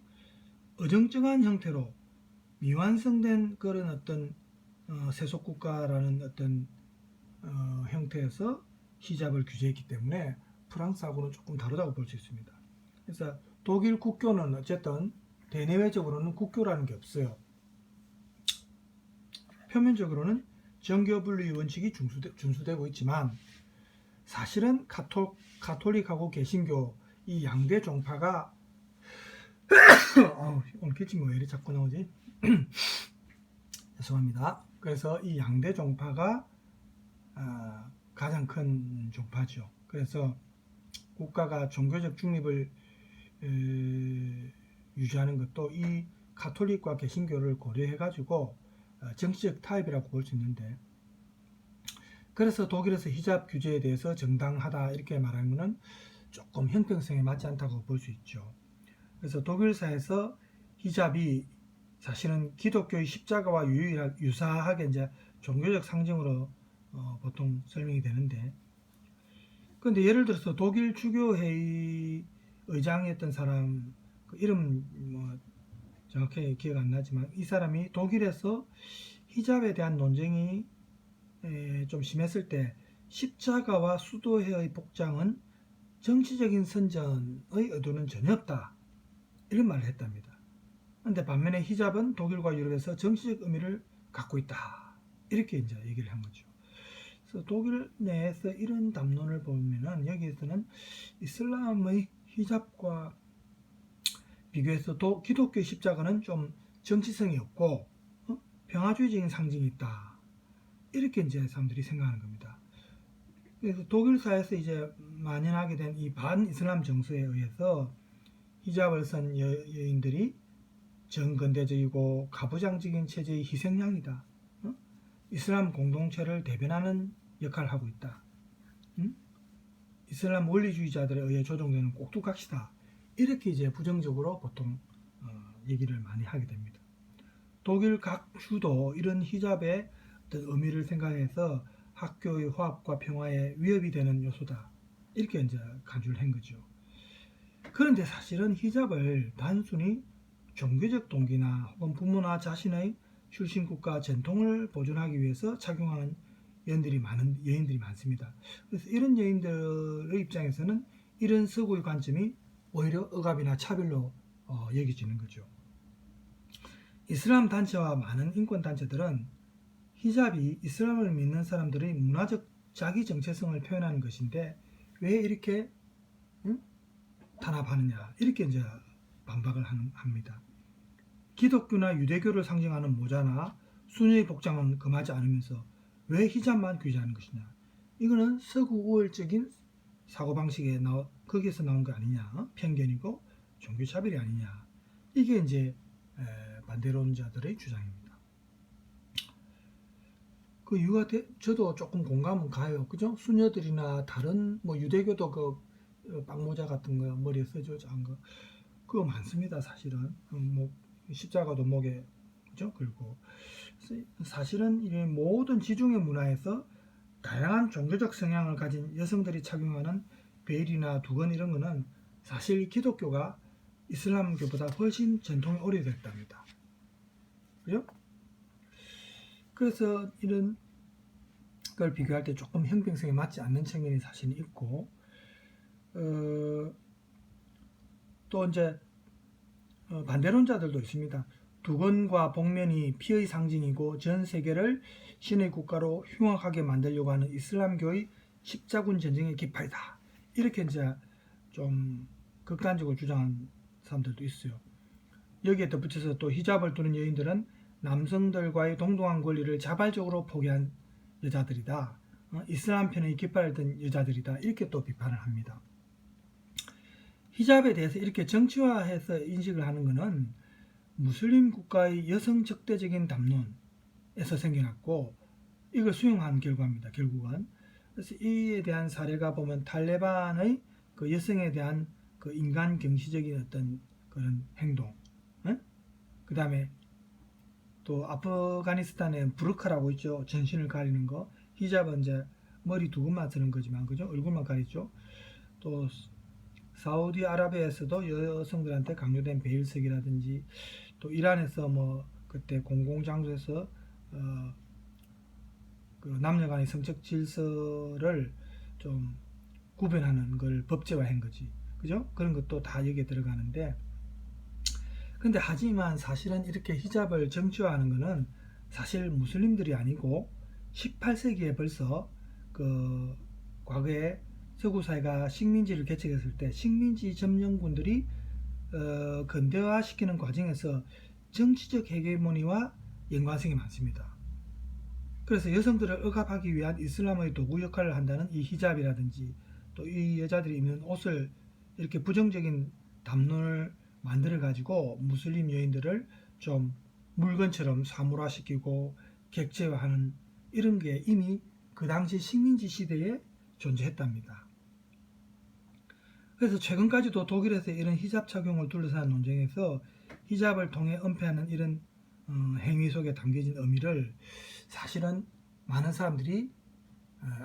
어정쩡한 형태로 미완성된 그런 어떤 세속 국가라는 어떤 형태에서 히잡을 규제했기 때문에 프랑스하고는 조금 다르다고 볼 수 있습니다. 그래서 독일 국교는 어쨌든 대내외적으로는 국교라는 게 없어요. 표면적으로는 정교분리 원칙이 준수되고 있지만 사실은 가톨릭하고 개신교 이 양대 종파가 오늘 기침이 왜 이리 자꾸 나오지? 죄송합니다. 그래서 이 양대 종파가 가장 큰 종파죠. 그래서 국가가 종교적 중립을 유지하는 것도 이 가톨릭과 개신교를 고려해 가지고 정치적 타협이라고 볼 수 있는데 그래서 독일에서 히잡 규제에 대해서 정당하다 이렇게 말하는 것은 조금 형평성에 맞지 않다고 볼 수 있죠. 그래서 독일사에서 히잡이 사실은 기독교의 십자가와 유사하게 이제 종교적 상징으로 보통 설명이 되는데 그런데 예를 들어서 독일 주교회의 의장이었던 사람 그 이름 뭐 정확히 기억 안 나지만 이 사람이 독일에서 히잡에 대한 논쟁이 좀 심했을 때 십자가와 수도회의 복장은 정치적인 선전의 의도는 전혀 없다 이런 말을 했답니다. 그런데 반면에 히잡은 독일과 유럽에서 정치적 의미를 갖고 있다 이렇게 이제 얘기를 한 거죠. 그래서 독일 내에서 이런 담론을 보면은 여기에서는 이슬람의 히잡과 비교해서 기독교 십자가는 좀 정치성이 없고 평화주의적인 상징이 있다 이렇게 이제 사람들이 생각하는 겁니다. 그래서 독일 사회에서 이제 만연하게 된 이 반이슬람 정서에 의해서 히잡을 쓴 여인들이 정근대적이고 가부장적인 체제의 희생양이다. 이슬람 공동체를 대변하는 역할을 하고 있다. 이슬람 원리주의자들에 의해 조종되는 꼭두각시다. 이렇게 이제 부정적으로 보통 얘기를 많이 하게 됩니다. 독일 각 주도 이런 히잡의 어떤 의미를 생각해서 학교의 화합과 평화에 위협이 되는 요소다. 이렇게 이제 간주를 한 거죠. 그런데 사실은 히잡을 단순히 종교적 동기나 혹은 부모나 자신의 출신 국가 전통을 보존하기 위해서 착용하는 여인들이 많습니다. 그래서 이런 여인들의 입장에서는 이런 서구의 관점이 오히려 억압이나 차별로 여겨지는 거죠. 이슬람 단체와 많은 인권 단체들은 히잡이 이슬람을 믿는 사람들의 문화적 자기 정체성을 표현하는 것인데 왜 이렇게 탄압하느냐 이렇게 이제 반박을 합니다. 기독교나 유대교를 상징하는 모자나 수녀의 복장은 금하지 않으면서 왜 히잡만 규제하는 것이냐. 이거는 서구 우월적인 사고방식에 거기에서 나온 거 아니냐. 편견이고 종교차별이 아니냐. 이게 이제 반대론자들의 주장입니다. 그 이유가 저도 조금 공감은 가요. 그죠? 수녀들이나 다른 뭐 유대교도 그 빵모자 같은 거 머리에 써주지 않은 거 그거 많습니다. 사실은 십자가도 목에 그죠? 그리고 사실은 이 모든 지중해 문화에서 다양한 종교적 성향을 가진 여성들이 착용하는 베일이나 두건 이런 거는 사실 기독교가 이슬람교보다 훨씬 전통이 오래됐답니다. 그죠? 그래서 이런 걸 비교할 때 조금 형평성에 맞지 않는 측면이 사실 있고 또 이제 반대론자들도 있습니다. 두건과 복면이 피의 상징이고 전 세계를 신의 국가로 흉악하게 만들려고 하는 이슬람교의 십자군 전쟁의 깃발이다. 이렇게 이제 좀 극단적으로 주장한 사람들도 있어요. 여기에 덧붙여서 또 히잡을 두는 여인들은 남성들과의 동등한 권리를 자발적으로 포기한 여자들이다. 이슬람 편의 깃발을 든 여자들이다. 이렇게 또 비판을 합니다. 히잡에 대해서 이렇게 정치화해서 인식을 하는 것은 무슬림 국가의 여성 적대적인 담론에서 생겨났고 이걸 수용한 결과입니다. 결국은. 그래서 이에 대한 사례가 보면 탈레반의 그 여성에 대한 그 인간 경시적인 어떤 그런 행동, 그 다음에 또 아프가니스탄에 부르카라고 있죠. 전신을 가리는 거. 히잡은 이제 머리 두근만 쓰는 거지만 그죠? 얼굴만 가리죠. 또 사우디아라비아에서도 여성들한테 강요된 베일색이라든지 또 이란에서 뭐 그때 공공장소에서 그 남녀 간의 성적 질서를 좀 구별하는 걸 법제화한 거지. 그죠? 그런 것도 다 여기에 들어가는데 근데 하지만 사실은 이렇게 히잡을 정치화하는 것은 사실 무슬림들이 아니고 18세기에 벌써 그 과거에 서구 사회가 식민지를 개척했을 때 식민지 점령군들이 근대화시키는 과정에서 정치적 헤게모니와 연관성이 많습니다. 그래서 여성들을 억압하기 위한 이슬람의 도구 역할을 한다는 이 히잡이라든지 또 이 여자들이 입는 옷을 이렇게 부정적인 담론을 만들어 가지고 무슬림 여인들을 좀 물건처럼 사물화시키고 객체화하는 이런 게 이미 그 당시 식민지 시대에 존재했답니다. 그래서 최근까지도 독일에서 이런 히잡 착용을 둘러싼 논쟁에서 히잡을 통해 은폐하는 이런 행위 속에 담겨진 의미를 사실은 많은 사람들이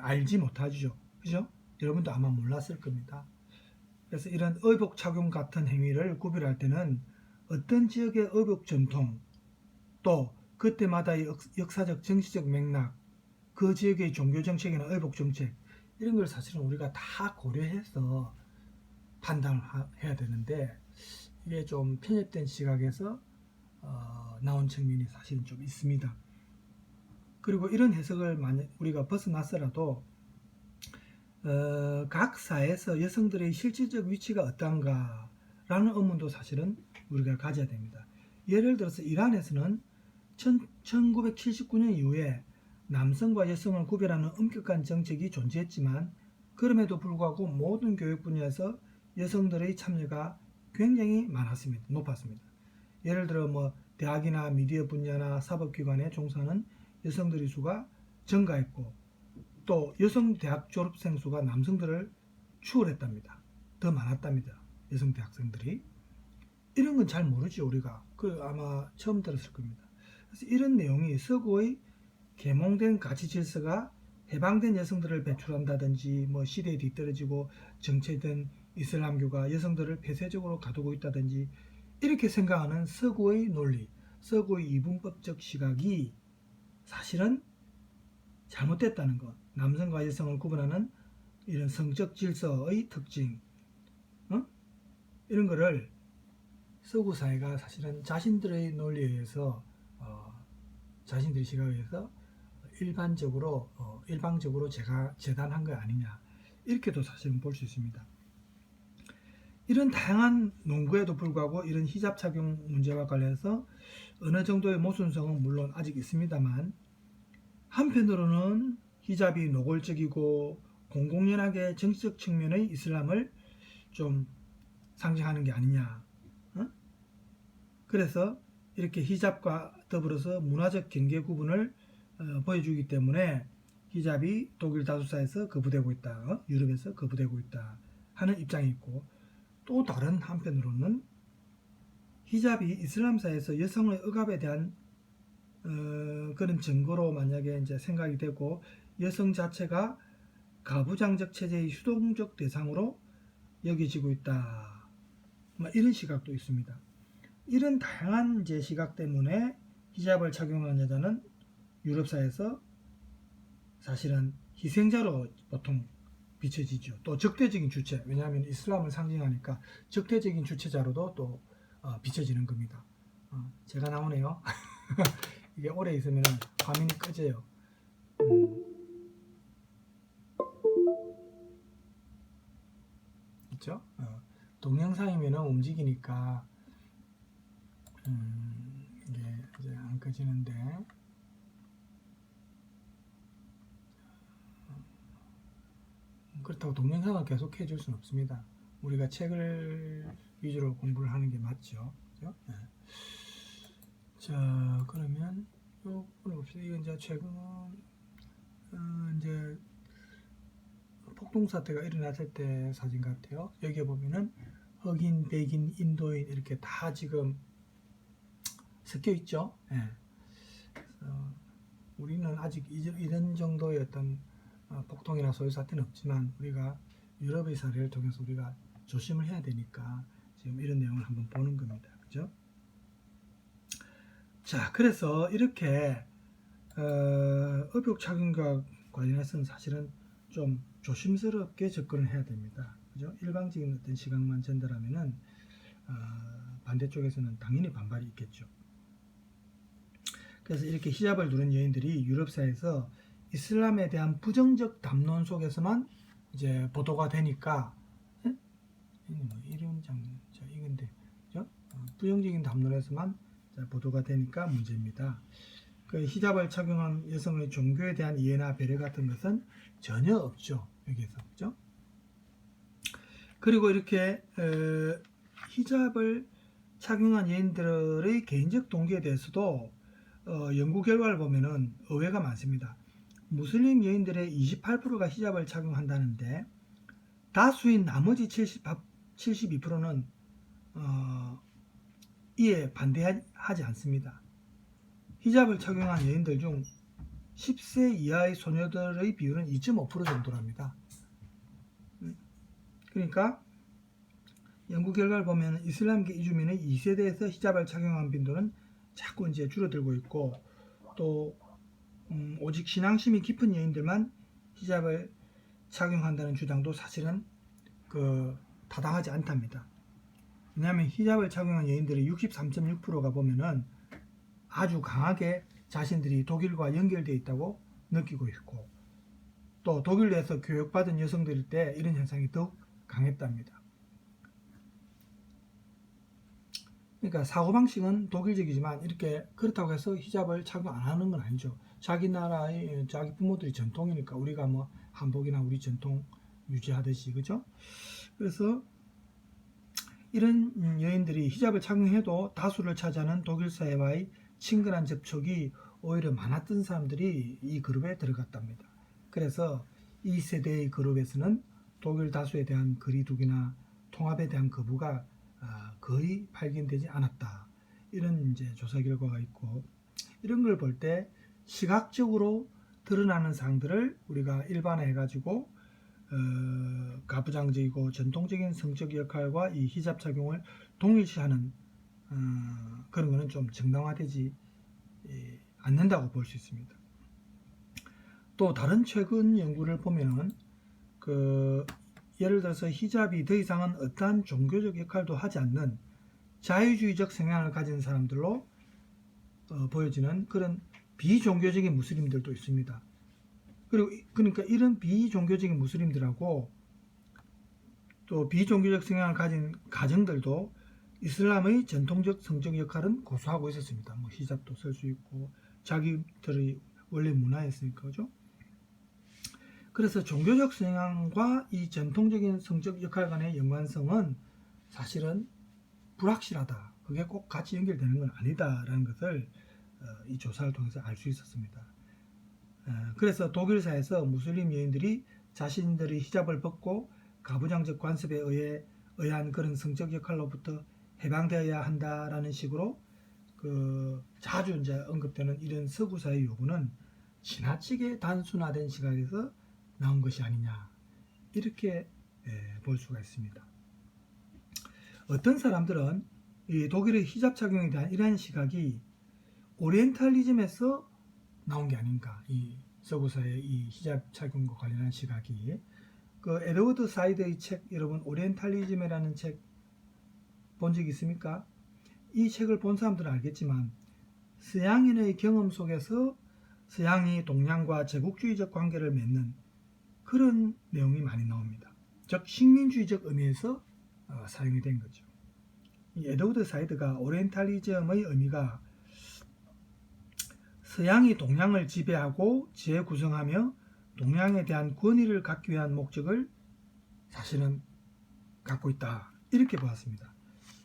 알지 못하죠. 그죠? 여러분도 아마 몰랐을 겁니다. 그래서 이런 의복 착용 같은 행위를 구별할 때는 어떤 지역의 의복 전통 또 그때마다의 역사적 정치적 맥락 그 지역의 종교 정책이나 의복 정책 이런 걸 사실은 우리가 다 고려해서 판단을 해야 되는데 이게 좀 편협된 시각에서 나온 측면이 사실은 좀 있습니다. 그리고 이런 해석을 만약 우리가 벗어났더라도 각 사회에서 여성들의 실질적 위치가 어떤가 라는 의문도 사실은 우리가 가져야 됩니다. 예를 들어서 이란에서는 1979년 이후에 남성과 여성을 구별하는 엄격한 정책이 존재했지만 그럼에도 불구하고 모든 교육 분야에서 여성들의 참여가 굉장히 높았습니다. 예를 들어 뭐 대학이나 미디어 분야나 사법기관에 종사하는 여성들의 수가 증가했고 또 여성 대학 졸업생 수가 남성들을 추월했답니다. 더 많았답니다. 여성 대학생들이. 이런 건 잘 모르죠 우리가. 아마 처음 들었을 겁니다. 그래서 이런 내용이 서구의 계몽된 가치 질서가 해방된 여성들을 배출한다든지 뭐 시대에 뒤떨어지고 정체된 이슬람교가 여성들을 폐쇄적으로 가두고 있다든지 이렇게 생각하는 서구의 논리, 서구의 이분법적 시각이 사실은 잘못됐다는 것. 남성과 여성을 구분하는 이런 성적 질서의 특징 이런 거를 서구 사회가 사실은 자신들의 논리에 의해서 자신들의 시각에 의해서 일방적으로 제가 재단한 거 아니냐, 이렇게도 사실은 볼 수 있습니다. 이런 다양한 논구에도 불구하고 이런 히잡 착용 문제와 관련해서 어느 정도의 모순성은 물론 아직 있습니다만, 한편으로는 히잡이 노골적이고 공공연하게 정치적 측면의 이슬람을 좀 상징하는 게 아니냐. 그래서 이렇게 히잡과 더불어서 문화적 경계 구분을 보여주기 때문에 히잡이 독일 다수사에서 거부되고 있다, 유럽에서 거부되고 있다 하는 입장이 있고, 또 다른 한편으로는 히잡이 이슬람사에서 여성의 억압에 대한 그런 증거로 만약에 이제 생각이 되고, 여성 자체가 가부장적 체제의 수동적 대상으로 여겨지고 있다, 이런 시각도 있습니다. 이런 다양한 이제 시각 때문에 히잡을 착용한 여자는 유럽사에서 사실은 희생자로 보통 비춰지죠. 또 적대적인 주체, 왜냐하면 이슬람을 상징하니까 적대적인 주체자로도 또 비춰지는 겁니다. 제가 나오네요. 이게 오래 있으면 화면이 꺼져요. 있죠? 동영상이면 움직이니까 이게 이제 안 꺼지는데, 그렇다고 동영상을 계속 해줄 수는 없습니다. 우리가 책을 위주로 공부를 하는 게 맞죠. 그죠? 네. 자, 그러면 요 봅시다. 이건 이제 최근 이제 폭동 사태가 일어났을 때 사진 같아요. 여기에 보면은 흑인, 백인, 인도인 이렇게 다 지금 섞여 있죠. 네. 그래서 우리는 아직 이런 정도의 어떤 폭동이나 소유 사태는 없지만, 우리가 유럽의 사례를 통해서 우리가 조심을 해야 되니까 지금 이런 내용을 한번 보는 겁니다. 그죠? 자, 그래서 이렇게 의복 착용과 관련해서는 사실은 좀 조심스럽게 접근을 해야 됩니다. 그죠? 일방적인 어떤 시각만 전달하면은 반대쪽에서는 당연히 반발이 있겠죠. 그래서 이렇게 히잡을 두른 여인들이 유럽사에서 이슬람에 대한 부정적 담론 속에서만 이제 보도가 되니까, 이런 장면, 이건데, 그죠? 부정적인 담론에서만 보도가 되니까 문제입니다. 그 히잡을 착용한 여성의 종교에 대한 이해나 배려 같은 것은 전혀 없죠, 여기에서, 그죠? 그리고 이렇게 히잡을 착용한 여인들의 개인적 동기에 대해서도 연구 결과를 보면은 의외가 많습니다. 무슬림 여인들의 28%가 히잡을 착용한다는데, 다수인 나머지 72%는 이에 반대하지 않습니다. 히잡을 착용한 여인들 중 10세 이하의 소녀들의 비율은 2.5% 정도랍니다. 그러니까 연구 결과를 보면 이슬람계 이주민의 2세대에서 히잡을 착용한 빈도는 자꾸 이제 줄어들고 있고, 또 오직 신앙심이 깊은 여인들만 히잡을 착용한다는 주장도 사실은 타당하지 않답니다. 왜냐하면 히잡을 착용한 여인들의 63.6%가 보면은 아주 강하게 자신들이 독일과 연결되어 있다고 느끼고 있고, 또 독일 내에서 교육받은 여성들일 때 이런 현상이 더욱 강했답니다. 그러니까 사고방식은 독일적이지만 이렇게 그렇다고 해서 히잡을 착용 안 하는 건 아니죠. 자기 나라의 자기 부모들이 전통이니까 우리가 뭐 한복이나 우리 전통 유지하듯이, 그죠? 그래서 이런 여인들이 히잡을 착용해도 다수를 차지하는 독일 사회와의 친근한 접촉이 오히려 많았던 사람들이 이 그룹에 들어갔답니다. 그래서 이 세대의 그룹에서는 독일 다수에 대한 거리두기나 통합에 대한 거부가 거의 발견되지 않았다, 이런 이제 조사 결과가 있고, 이런 걸 볼 때 시각적으로 드러나는 사항들을 우리가 일반화해 가지고 가부장적이고 전통적인 성적 역할과 이 히잡 착용을 동일시하는 그런 거는 좀 정당화되지 않는다고 볼 수 있습니다. 또 다른 최근 연구를 보면은 예를 들어서 히잡이 더 이상은 어떠한 종교적 역할도 하지 않는 자유주의적 성향을 가진 사람들로 보여지는 그런 비종교적인 무슬림들도 있습니다. 그리고 그러니까 이런 비종교적인 무슬림들하고 또 비종교적 성향을 가진 가정들도 이슬람의 전통적 성적 역할은 고수하고 있었습니다. 뭐 히잡도 쓸 수 있고 자기들의 원래 문화였으니까, 그죠? 그래서 종교적 성향과 이 전통적인 성적 역할 간의 연관성은 사실은 불확실하다. 그게 꼭 같이 연결되는 건 아니다라는 것을 이 조사를 통해서 알 수 있었습니다. 그래서 독일사에서 무슬림 여인들이 자신들의 히잡을 벗고 가부장적 관습에 의한 그런 성적 역할로부터 해방되어야 한다라는 식으로 자주 이제 언급되는 이런 서구사의 요구는 지나치게 단순화된 시각에서 나온 것이 아니냐, 이렇게 볼 수가 있습니다. 어떤 사람들은 이 독일의 히잡 착용에 대한 이러한 시각이 오리엔탈리즘에서 나온 게 아닌가, 이 서구사의 이 히잡 착용과 관련한 시각이. 에드워드 사이드의 책, 여러분 오리엔탈리즘이라는 책 본 적 있습니까? 이 책을 본 사람들은 알겠지만 서양인의 경험 속에서 서양이 동양과 제국주의적 관계를 맺는 그런 내용이 많이 나옵니다. 즉 식민주의적 의미에서 사용이 된 거죠. 이 에드워드 사이드가 오리엔탈리즘의 의미가 서양이 동양을 지배하고 재구성하며 동양에 대한 권위를 갖기 위한 목적을 사실은 갖고 있다, 이렇게 보았습니다.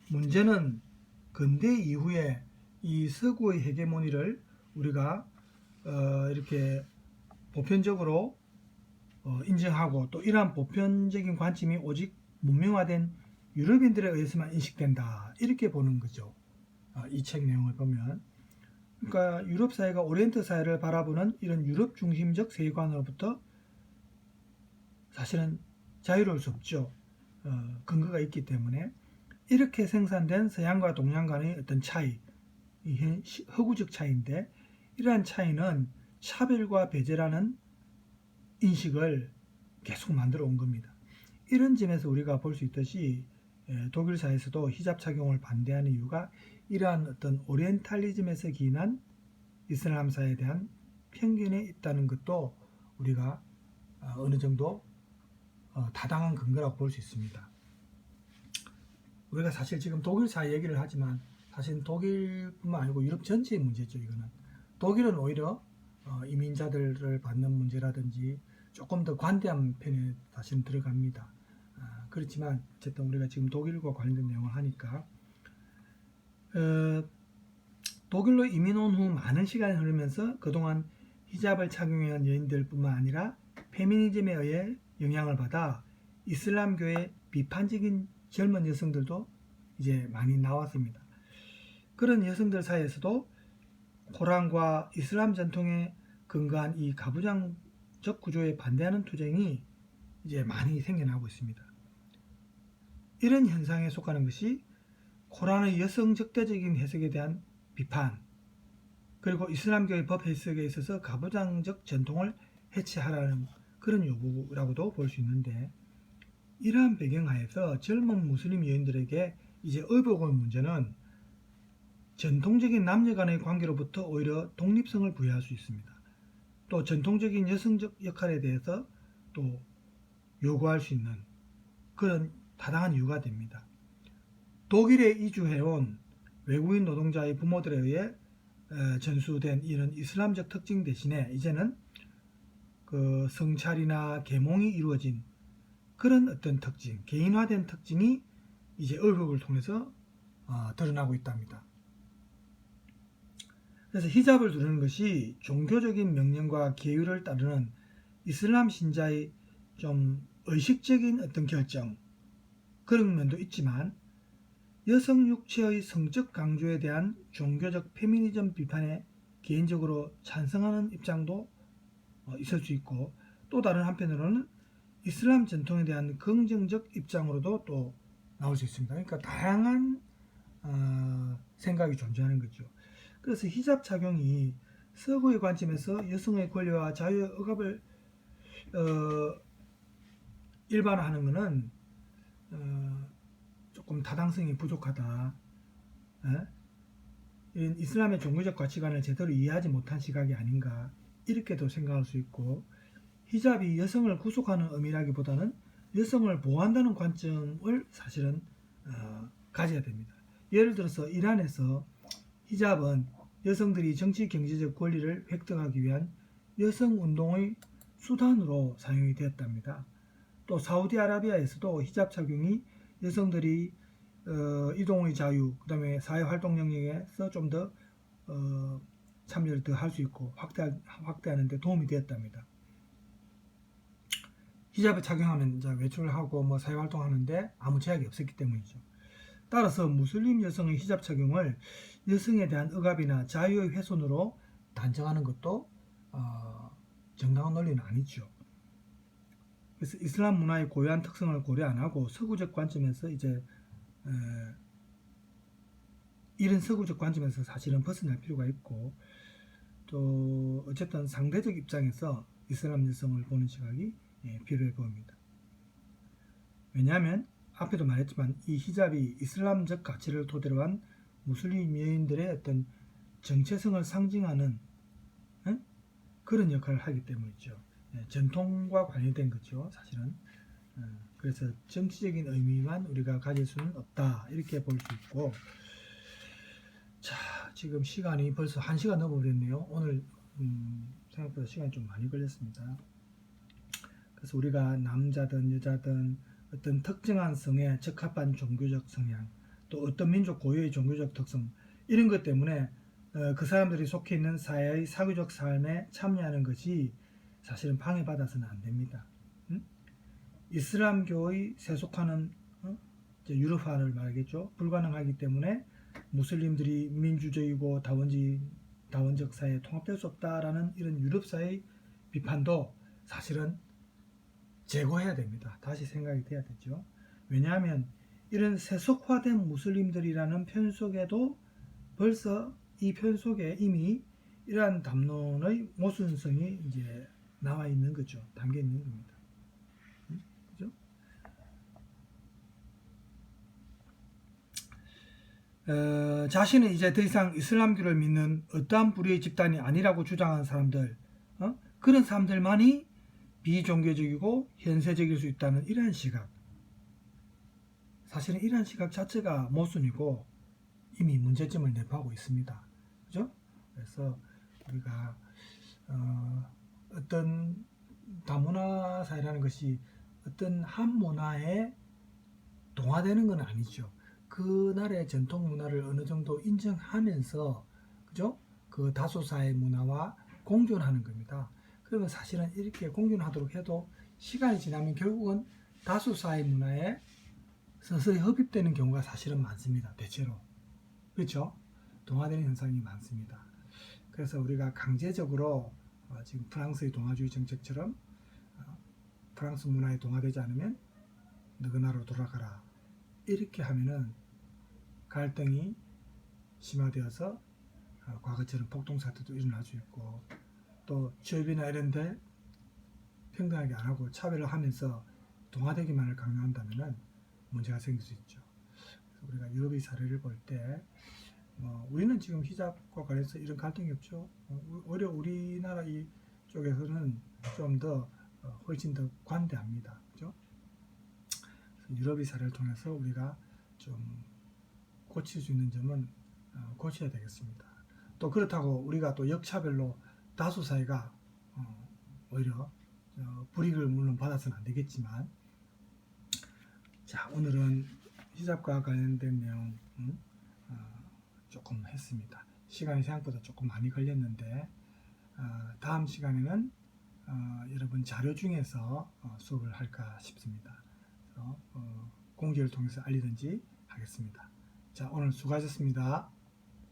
문제는 근대 이후에 이 서구의 헤게모니를 우리가 이렇게 보편적으로 인정하고 또 이러한 보편적인 관점이 오직 문명화된 유럽인들에 의해서만 인식된다, 이렇게 보는 거죠. 이 책 내용을 보면. 그러니까 유럽 사회가 오리엔트 사회를 바라보는 이런 유럽 중심적 세계관으로부터 사실은 자유로울 수 없죠. 근거가 있기 때문에. 이렇게 생산된 서양과 동양 간의 어떤 차이, 허구적 차이인데, 이러한 차이는 차별과 배제라는 인식을 계속 만들어 온 겁니다. 이런 점에서 우리가 볼 수 있듯이 독일 사회에서도 히잡 착용을 반대하는 이유가 이러한 어떤 오리엔탈리즘에서 기인한 이슬람사에 대한 편견에 있다는 것도 우리가 어느 정도 타당한 근거라고 볼 수 있습니다. 우리가 사실 지금 독일 사회 얘기를 하지만 사실 독일뿐만 아니고 유럽 전체의 문제죠. 이거는 독일은 오히려 이민자들을 받는 문제라든지 조금 더 관대한 편에 사실은 들어갑니다. 그렇지만 어쨌든 우리가 지금 독일과 관련된 내용을 하니까 독일로 이민 온 후 많은 시간이 흐르면서 그동안 히잡을 착용한 여인들뿐만 아니라 페미니즘에 의해 영향을 받아 이슬람교의 비판적인 젊은 여성들도 이제 많이 나왔습니다. 그런 여성들 사이에서도 코란과 이슬람 전통에 근거한 이 가부장적 구조에 반대하는 투쟁이 이제 많이 생겨나고 있습니다. 이런 현상에 속하는 것이 코란의 여성 적대적인 해석에 대한 비판, 그리고 이슬람교의 법 해석에 있어서 가부장적 전통을 해체하라는 그런 요구라고도 볼 수 있는데, 이러한 배경하에서 젊은 무슬림 여인들에게 이제 의복의 문제는 전통적인 남녀 간의 관계로부터 오히려 독립성을 부여할 수 있습니다. 또 전통적인 여성적 역할에 대해서 또 요구할 수 있는 그런 타당한 이유가 됩니다. 독일에 이주해온 외국인 노동자의 부모들에 의해 전수된 이런 이슬람적 특징 대신에 이제는 그 성찰이나 계몽이 이루어진 그런 어떤 특징, 개인화된 특징이 이제 의복을 통해서 드러나고 있답니다. 그래서 히잡을 두르는 것이 종교적인 명령과 계율을 따르는 이슬람 신자의 좀 의식적인 어떤 결정, 그런 면도 있지만 여성 육체의 성적 강조에 대한 종교적 페미니즘 비판에 개인적으로 찬성하는 입장도 있을 수 있고, 또 다른 한편으로는 이슬람 전통에 대한 긍정적 입장으로도 또 나올 수 있습니다. 그러니까 다양한 생각이 존재하는 거죠. 그래서 히잡 착용이 서구의 관점에서 여성의 권리와 자유의 억압을 일반화하는 것은 조금 타당성이 부족하다. 이슬람의 종교적 가치관을 제대로 이해하지 못한 시각이 아닌가 이렇게도 생각할 수 있고, 히잡이 여성을 구속하는 의미라기보다는 여성을 보호한다는 관점을 사실은 가져야 됩니다. 예를 들어서 이란에서 히잡은 여성들이 정치 경제적 권리를 획득하기 위한 여성 운동의 수단으로 사용이 되었답니다. 또 사우디아라비아에서도 히잡 착용이 여성들이 이동의 자유, 그 다음에 사회활동 영역에서 좀 더 참여를 더 할 수 있고 확대하는 데 도움이 되었답니다. 히잡을 착용하면 이제 외출을 하고 뭐 사회활동하는데 아무 제약이 없었기 때문이죠. 따라서 무슬림 여성의 히잡 착용을 여성에 대한 억압이나 자유의 훼손으로 단정하는 것도 정당한 논리는 아니죠. 그래서 이슬람 문화의 고유한 특성을 고려 안 하고 서구적 관점에서 이제 이런 서구적 관점에서 사실은 벗어날 필요가 있고, 또 어쨌든 상대적 입장에서 이슬람 여성을 보는 시각이 필요해 보입니다. 왜냐하면 앞에도 말했지만 이 히잡이 이슬람적 가치를 토대로 한 무슬림 여인들의 어떤 정체성을 상징하는 그런 역할을 하기 때문이죠. 전통과 관련된 거죠, 사실은. 그래서 정치적인 의미만 우리가 가질 수는 없다, 이렇게 볼 수 있고. 자, 지금 시간이 벌써 1시간 넘어버렸네요. 오늘 생각보다 시간이 좀 많이 걸렸습니다. 그래서 우리가 남자든 여자든 어떤 특정한 성에 적합한 종교적 성향, 또 어떤 민족 고유의 종교적 특성, 이런 것 때문에 그 사람들이 속해 있는 사회의 사교적 삶에 참여하는 것이 사실은 방해받아서는 안 됩니다. 이슬람교의 세속화는 유럽화를 말하겠죠. 불가능하기 때문에 무슬림들이 민주적이고 다원적 사회에 통합될 수 없다라는 이런 유럽사의 비판도 사실은 제거해야 됩니다. 다시 생각이 돼야 되죠. 왜냐하면 이런 세속화된 무슬림들이라는 편 속에도 벌써 이 편 속에 이미 이러한 담론의 모순성이 이제 나와 있는 거죠. 담겨 있는 겁니다. 그죠? 자신은 이제 더 이상 이슬람교를 믿는 어떠한 불의의 집단이 아니라고 주장하는 사람들, 그런 사람들만이 비종교적이고 현세적일 수 있다는 이러한 시각, 사실은 이러한 시각 자체가 모순이고 이미 문제점을 내포하고 있습니다. 그죠? 그래서 우리가 어떤 다문화 사회라는 것이 어떤 한 문화에 동화되는 건 아니죠. 그 나라의 전통 문화를 어느 정도 인정하면서, 그죠? 그 다수사의 문화와 공존하는 겁니다. 그러면 사실은 이렇게 공존하도록 해도 시간이 지나면 결국은 다수사의 문화에 서서히 흡입되는 경우가 사실은 많습니다. 대체로. 그렇죠? 동화되는 현상이 많습니다. 그래서 우리가 강제적으로 지금 프랑스의 동화주의 정책처럼 프랑스 문화에 동화되지 않으면 너그 나라로 돌아가라, 이렇게 하면은 갈등이 심화되어서 과거처럼 폭동사태도 일어날 수 있고, 또 취업이나 이런 데 평등하게 안 하고 차별을 하면서 동화되기만을 강요한다면은 문제가 생길 수 있죠. 그래서 우리가 유럽의 사례를 볼 때 우리는 지금 히잡과 관련해서 이런 갈등이 없죠. 오히려 우리나라 이쪽에서는 좀 더 훨씬 더 관대합니다. 그죠? 유럽의 사례를 통해서 우리가 좀 고칠 수 있는 점은 고쳐야 되겠습니다. 또 그렇다고 우리가 또 역차별로 다수 사회가 오히려 불이익을 물론 받아서는 안 되겠지만, 자, 오늘은 히잡과 관련된 내용 조금 했습니다. 시간이 생각보다 조금 많이 걸렸는데 다음 시간에는 여러분 자료 중에서 수업을 할까 싶습니다. 그래서 공지를 통해서 알리든지 하겠습니다. 자, 오늘 수고하셨습니다.